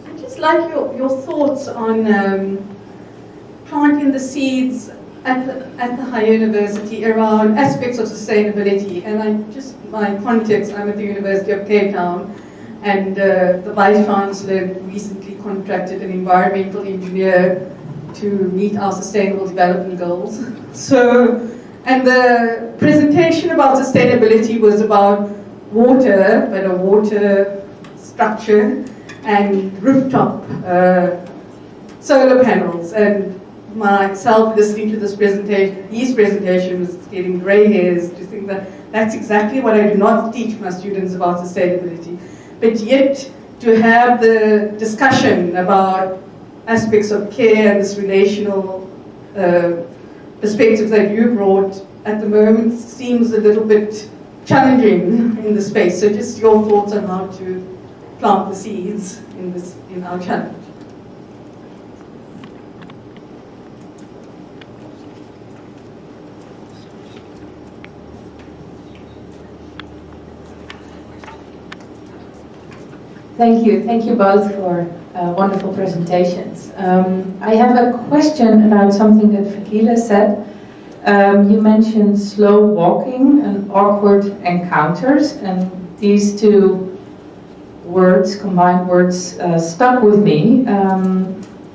I'd just like your thoughts on planting the seeds at the higher university around aspects of sustainability. And my context, I'm at the University of Cape Town, and the Vice Chancellor recently contracted an environmental engineer to meet our sustainable development goals. And the presentation about sustainability was about water, but a water structure and rooftop solar panels. And myself listening to these presentations, getting grey hairs to think that that's exactly what I do not teach my students about sustainability. But yet, to have the discussion about aspects of care and this relational perspective that you brought at the moment seems a little bit challenging in the space. So just your thoughts on how to plant the seeds in our challenge. Thank you both for wonderful presentations. I have a question about something that Fikile said. You mentioned slow walking and awkward encounters, and these two words, combined words, stuck with me.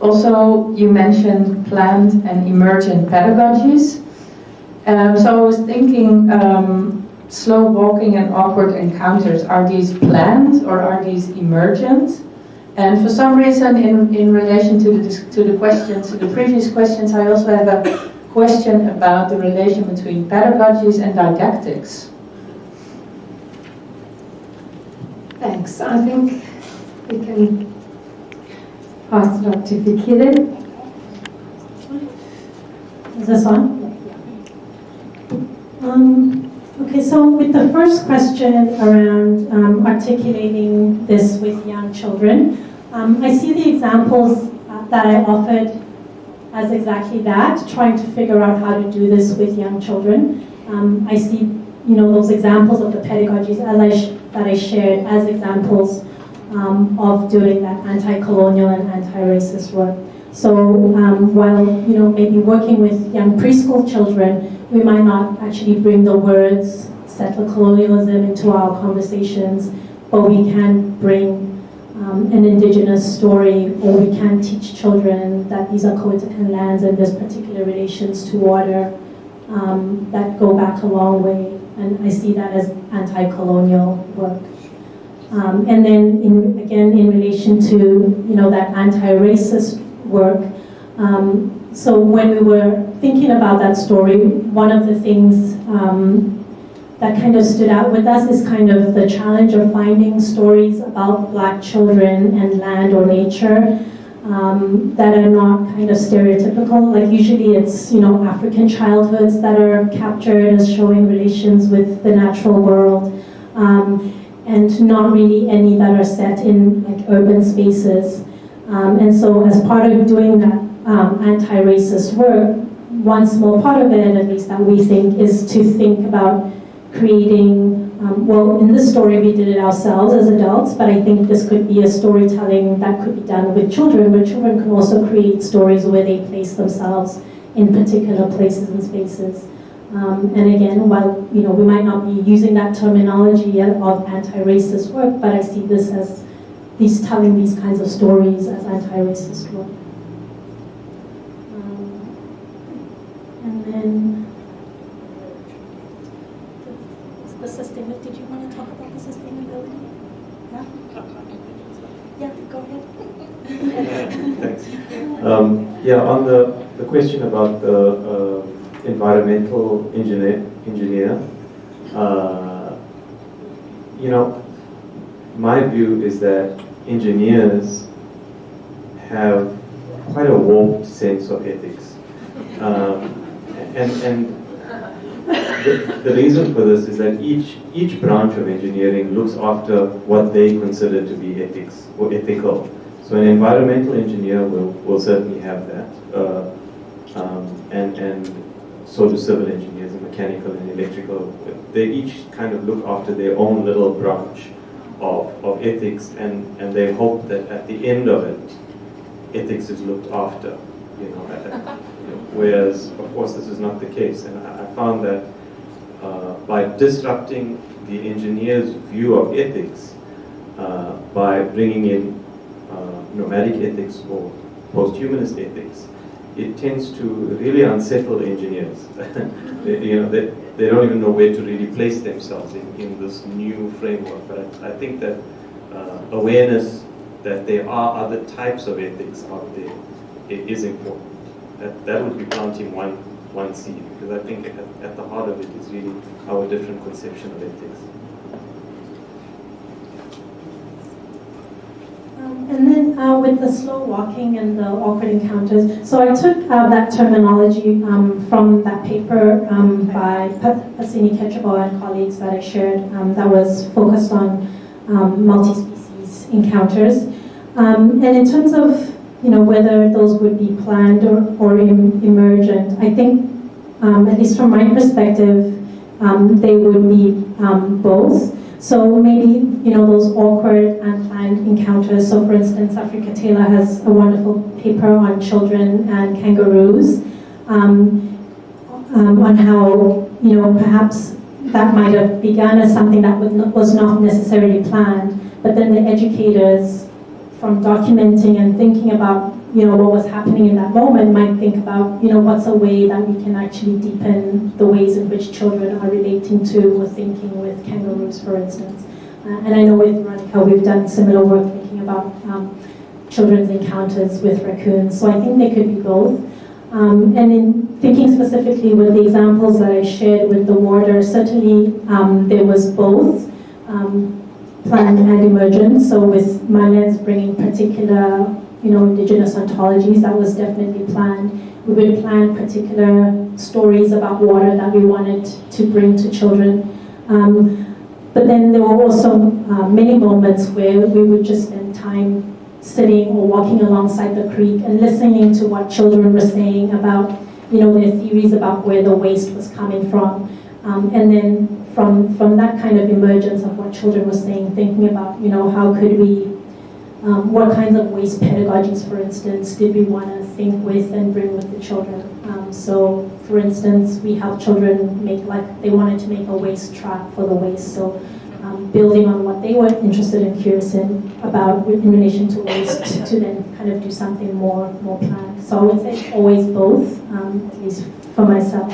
Also, you mentioned planned and emergent pedagogies. So I was thinking, slow walking and awkward encounters, are these planned or are these emergent? And for some reason, in relation to the questions, to the previous questions, I also have a question about the relation between pedagogies and didactics. Thanks. I think we can pass it up to Fikile. Is this on? Okay, so with the first question around articulating this with young children, I see the examples that I offered as exactly that, trying to figure out how to do this with young children. I see, those examples of the pedagogies that I shared as examples of doing that anti-colonial and anti-racist work. So while maybe working with young preschool children, we might not actually bring the words settler colonialism into our conversations, but we can bring an indigenous story, or we can teach children that these are Coatican lands and there's particular relations to water that go back a long way, and I see that as anti-colonial work. And then again in relation to that anti-racist work, so when we were thinking about that story, one of the things that kind of stood out with us is kind of the challenge of finding stories about Black children and land or nature that are not kind of stereotypical. Like usually it's African childhoods that are captured as showing relations with the natural world, and not really any that are set in like urban spaces. And so as part of doing that anti-racist work, one small part of it, at least that we think, is to think about creating, well, in this story we did it ourselves as adults, but I think this could be a storytelling that could be done with children, where children can also create stories where they place themselves in particular places and spaces. And again, while we might not be using that terminology of anti-racist work, but I see this as telling these kinds of stories as anti-racist work. And then the sustainability. Did you want to talk about the sustainability? Yeah. Yeah. Go ahead. Thanks. Yeah, on the question about the environmental engineer, my view is that engineers have quite a warped sense of ethics. And the reason for this is that each branch of engineering looks after what they consider to be ethics or ethical. So an environmental engineer will certainly have that, and so do civil engineers and mechanical and electrical. They each kind of look after their own little branch of ethics, and they hope that at the end of it, ethics is looked after. Whereas, of course, this is not the case, and I found that by disrupting the engineer's view of ethics, by bringing in nomadic ethics or post-humanist ethics, it tends to really unsettle engineers. They don't even know where to really place themselves in this new framework. But I think that awareness that there are other types of ethics out there is important. That would be planting one seed, because I think at the heart of it is really our different conception of ethics. And then with the slow walking and the awkward encounters, so I took that terminology from that paper by Pasini Ketchabo and colleagues that I shared that was focused on multi-species encounters. And in terms of whether those would be planned or emergent, I think, at least from my perspective, they would be both. So maybe, those awkward, unplanned encounters. So for instance, Africa Taylor has a wonderful paper on children and kangaroos, on how, perhaps that might have begun as something that was not necessarily planned, but then the educators, from documenting and thinking about, what was happening in that moment, might think about, what's a way that we can actually deepen the ways in which children are relating to or thinking with kangaroos, for instance. And I know with Veronica, we've done similar work thinking about children's encounters with raccoons. So I think they could be both. And in thinking specifically with the examples that I shared with the warder, certainly there was both planned and emergent. So with Marlene's bringing particular, indigenous ontologies, that was definitely planned. We would plan particular stories about water that we wanted to bring to children. But then there were also many moments where we would just spend time sitting or walking alongside the creek and listening to what children were saying about, their theories about where the waste was coming from. And then from that kind of emergence of what children were saying, thinking about, how could we, what kinds of waste pedagogies, for instance, did we want to think with and bring with the children. So, for instance, we helped children they wanted to make a waste track for the waste. So, building on what they were interested and curious about in relation to waste, to then kind of do something more planned. So I would say it's always both, at least for myself.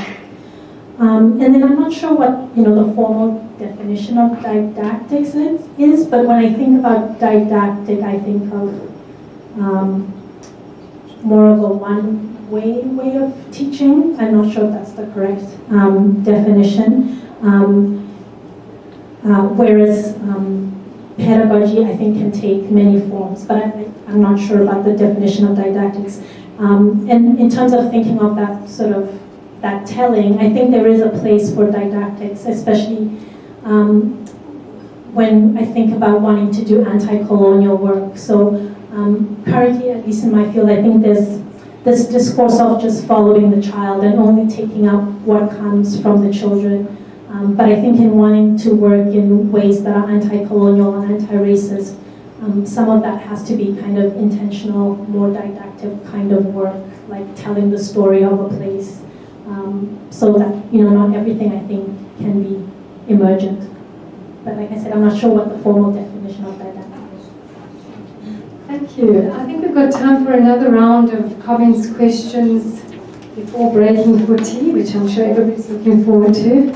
And then I'm not sure what the formal definition of didactics is, but when I think about didactic, I think of more of a one-way way of teaching. I'm not sure if that's the correct definition. Whereas pedagogy, I think, can take many forms, but I'm not sure about the definition of didactics. And in terms of thinking of that sort of that telling, I think there is a place for didactics, especially when I think about wanting to do anti-colonial work. So currently, at least in my field, I think there's this discourse of just following the child and only taking up what comes from the children. But I think in wanting to work in ways that are anti-colonial and anti-racist, some of that has to be kind of intentional, more didactic kind of work, like telling the story of a place, so that not everything, I think, can be emergent. But like I said, I'm not sure what the formal definition of didactic is. Thank you. I think we've got time for another round of comments, questions before breaking for tea, which I'm sure everybody's looking forward to.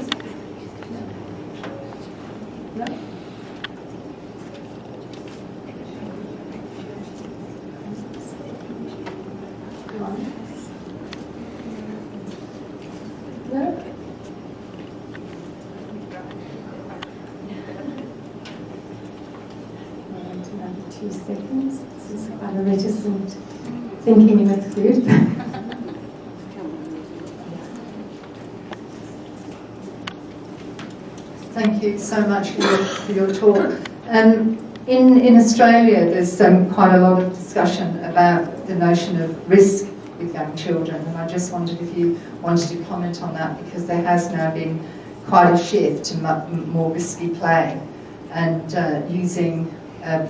Thinking with food. Thank you so much for your talk. In Australia, there's quite a lot of discussion about the notion of risk with young children, and I just wondered if you wanted to comment on that, because there has now been quite a shift to more risky play and using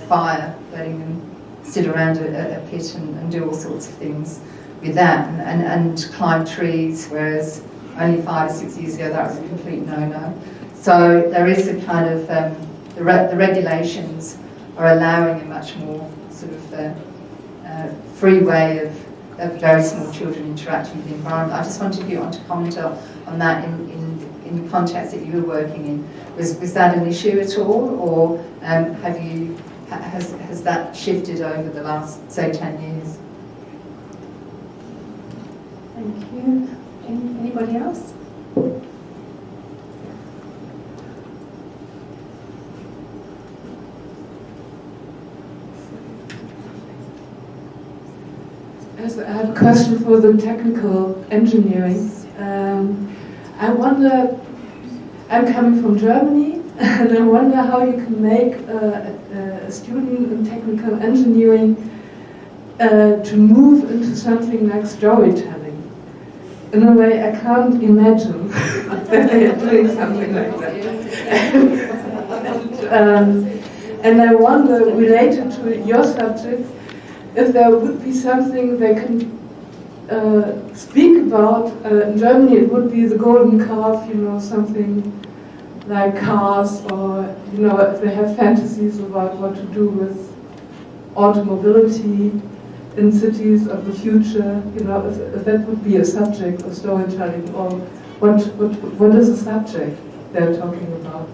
fire, letting them sit around a pit and do all sorts of things with that, and climb trees, whereas only 5 or 6 years ago that was a complete no-no. So there is a kind of, the regulations are allowing a much more sort of free way of very small children interacting with the environment. I just wondered if you want to comment on that in the context that you were working in. Was that an issue at all, or has that shifted over the last, say, 10 years? Thank you. Anybody else? Yes, I have a question for the technical engineering. I wonder, I'm coming from Germany, and I wonder how you can make a student in technical engineering to move into something like storytelling. In a way, I can't imagine that they are doing something like that. And I wonder, related to your subject, if there would be something they can speak about. In Germany, it would be the golden calf, something like cars, or if they have fantasies about what to do with automobility in cities of the future, if that would be a subject of storytelling, or what is the subject they're talking about?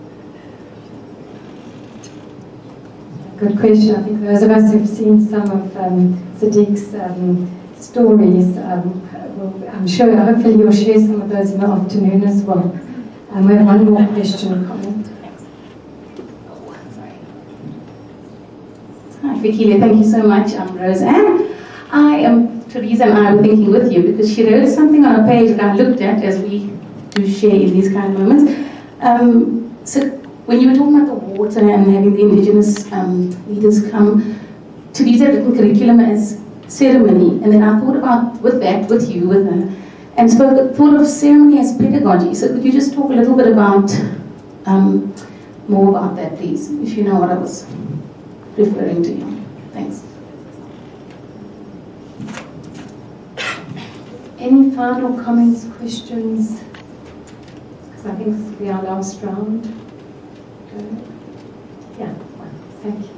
Good question. I think those of us who've seen some of Sadiq's stories, I'm sure, hopefully you'll share some of those in the afternoon as well. We have one more question, comment. Hi, Fikile, thank you so much. I'm Roseanne. Teresa and I were thinking with you because she wrote something on a page that I looked at, as we do share in these kind of moments. So when you were talking about the water and having the indigenous leaders come, Teresa written curriculum as ceremony, and then I thought about with you, and thought of ceremony as pedagogy. So could you just talk a little bit about more about that, please, if you know what I was referring to? Thanks. Any final comments, questions? Because I think this will be our last round. Yeah, thank you.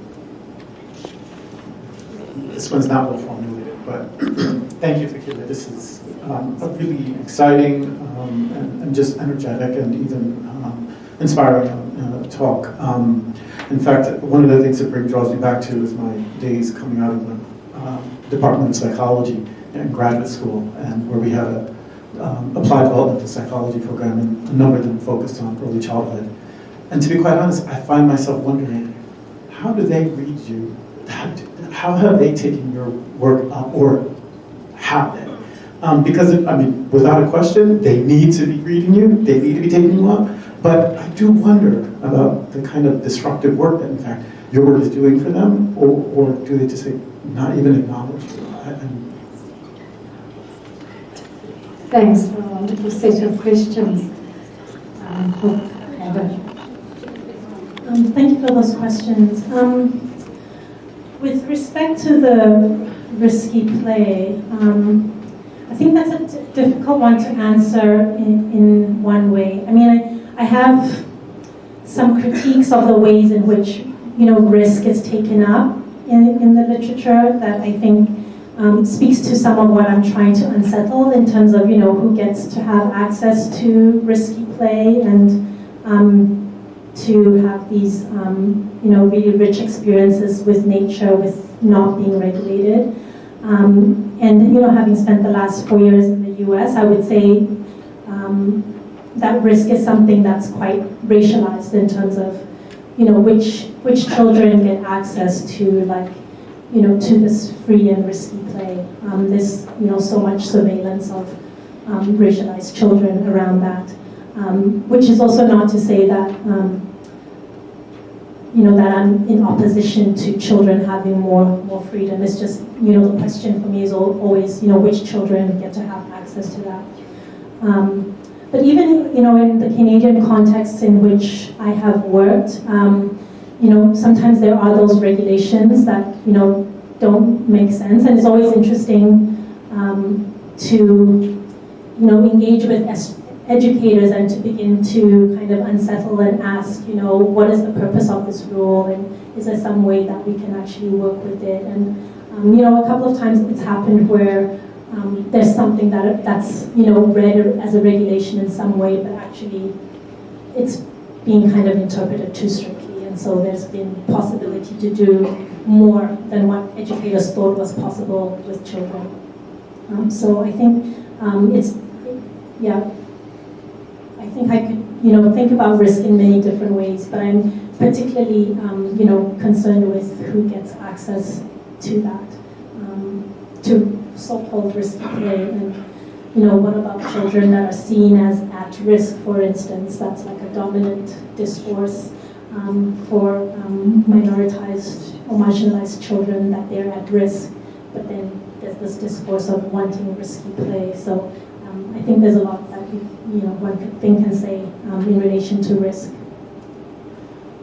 This one's not well formulated, but thank you, Fikile. This is a really exciting and just energetic and even inspiring talk. In fact, one of the things that draws me back to is my days coming out of the Department of Psychology in graduate school, and where we had a applied development to psychology program, and a number of them focused on early childhood. And to be quite honest, I find myself wondering, how do they read you? How have they taken your work up, or have they? Because, without a question, they need to be reading you, they need to be taking you up, but I do wonder about the kind of disruptive work that, in fact, your work is doing for them, or do they just not even acknowledge you? Thanks for a wonderful set of questions. Thank you for those questions. With respect to the risky play, I think that's a difficult one to answer in one way. I have some critiques of the ways in which risk is taken up in the literature that I think speaks to some of what I'm trying to unsettle in terms of who gets to have access to risky play and to have these really rich experiences with nature, with not being regulated. And having spent the last 4 years in the US, I would say that risk is something that's quite racialized in terms of which children get access to to this free and risky play. There's so much surveillance of racialized children around that, which is also not to say that that I'm in opposition to children having more freedom. It's just the question for me is always which children get to have access to that. But even in the Canadian context in which I have worked, sometimes there are those regulations that don't make sense, and it's always interesting to engage with educators and to begin to kind of unsettle and ask what is the purpose of this rule, and is there some way that we can actually work with it. And a couple of times it's happened where there's something that's read as a regulation in some way, but actually it's being kind of interpreted too strictly, and so there's been possibility to do more than what educators thought was possible with children. So I think I think I could think about risk in many different ways, but I'm particularly concerned with who gets access to that, to so-called risky play. And what about children that are seen as at risk, for instance? That's like a dominant discourse for minoritized or marginalized children, that they're at risk, but then there's this discourse of wanting risky play. So I think there's a lot that one could think and say in relation to risk.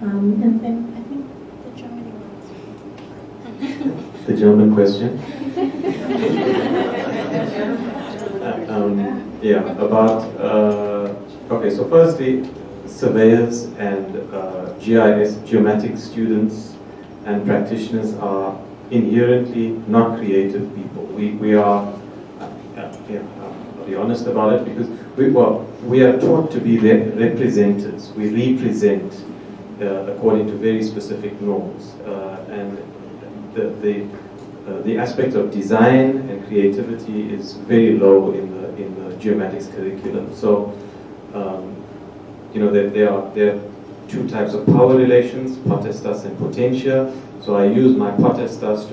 And then I think the German one. The German question? Yeah, about, okay, so firstly, surveyors and GIS, geomatic students and practitioners are inherently not creative people. We are, I'll be honest about it, because we are taught to be representatives. We represent according to very specific norms, and the aspect of design and creativity is very low in the geomatics curriculum. So, there are two types of power relations: potestas and potentia. So I use my potestas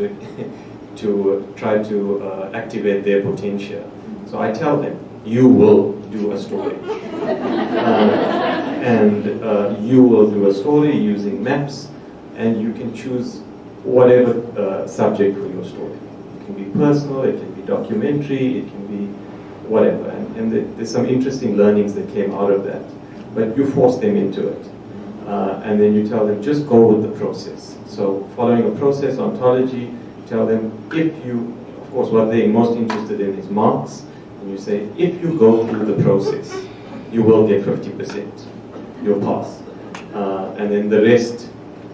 to try to activate their potentia. So I tell them, you will do a story. And you will do a story using maps, and you can choose whatever subject for your story. It can be personal, it can be documentary, it can be whatever. And there's some interesting learnings that came out of that. But you force them into it. And then you tell them, just go with the process. So following a process ontology, tell them, if you, of course, what they're most interested in is marks. And you say, if you go through the process, you will get 50%. You'll pass. And then the rest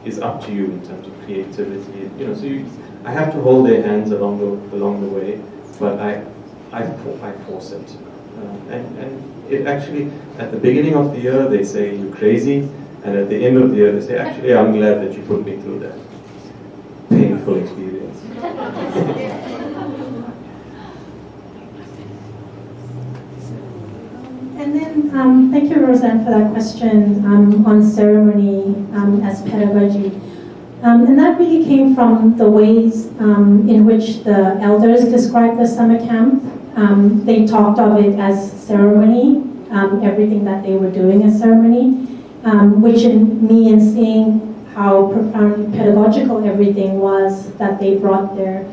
is up to you in terms of creativity. So I have to hold their hands along the way, but I force it. And it actually, at the beginning of the year, they say, you're crazy. And at the end of the year, they say, actually, I'm glad that you put me through that painful experience. And then, thank you, Roseanne, for that question on ceremony as pedagogy. And that really came from the ways in which the elders described the summer camp. They talked of it as ceremony, everything that they were doing as ceremony, which in me and seeing how profoundly pedagogical everything was, that they brought their,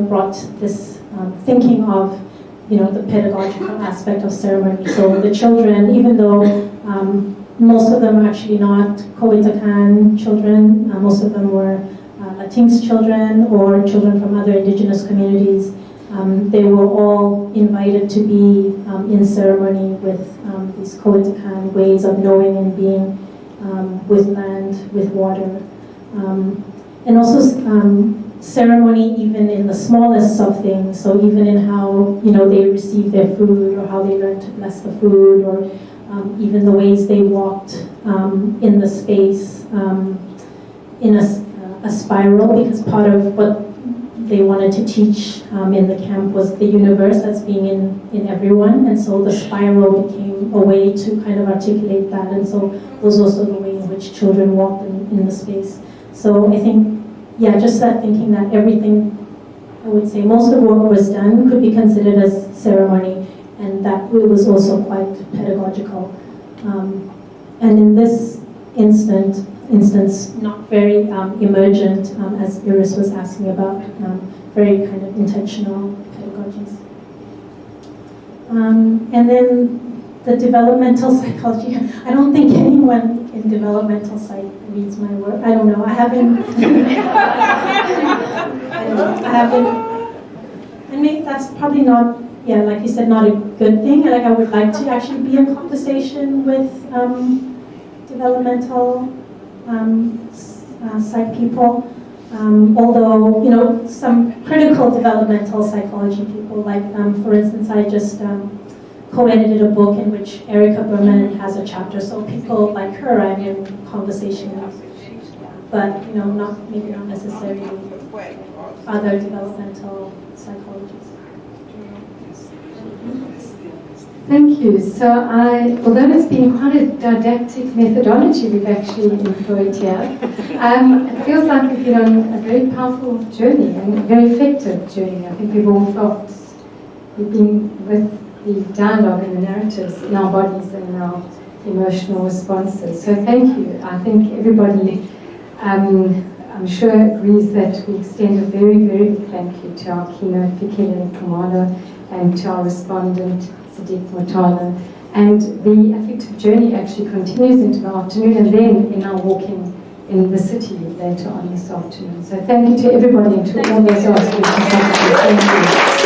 brought this thinking of, the pedagogical aspect of ceremony. So the children, even though most of them are actually not Coetacan children, most of them were Latinx children or children from other indigenous communities, they were all invited to be in ceremony with these Coetacan ways of knowing and being with land, with water. And also ceremony even in the smallest of things, so even in how they received their food, or how they learned to bless the food, or even the ways they walked in the space in a spiral, because part of what they wanted to teach in the camp was the universe as being in everyone, and so the spiral became a way to kind of articulate that, and so it was also the way in which children walked in the space. So I think, just that thinking that everything, I would say most of what was done could be considered as ceremony, and that it was also quite pedagogical. And in this instance, not very emergent, as Iris was asking about, very kind of intentional pedagogies. And then the developmental psychology. I don't think anyone in developmental psych reads my work. I don't know. I haven't. And maybe that's probably not. Yeah, like you said, not a good thing. Like I would like to actually be in conversation with developmental psych people. Although some critical developmental psychology people, like for instance, I just co-edited a book in which Erica Berman has a chapter. So people like her, I'm in conversation with, but maybe not necessarily other developmental psychologists. Thank you. So although it's been quite a didactic methodology we've actually employed here, it feels like we've been on a very powerful journey and a very effective journey. I think we've all felt we've been with the dialogue and the narratives in our bodies and in our emotional responses. So thank you. I think everybody, I'm sure, agrees that we extend a very, very big thank you to our keynote, Fikile Khumalo, and to our respondent, Sadiq Mutala, And the affective journey actually continues into the afternoon and then in our walking in the city later on this afternoon. So thank you to everybody and to all those who are speaking. Thank you.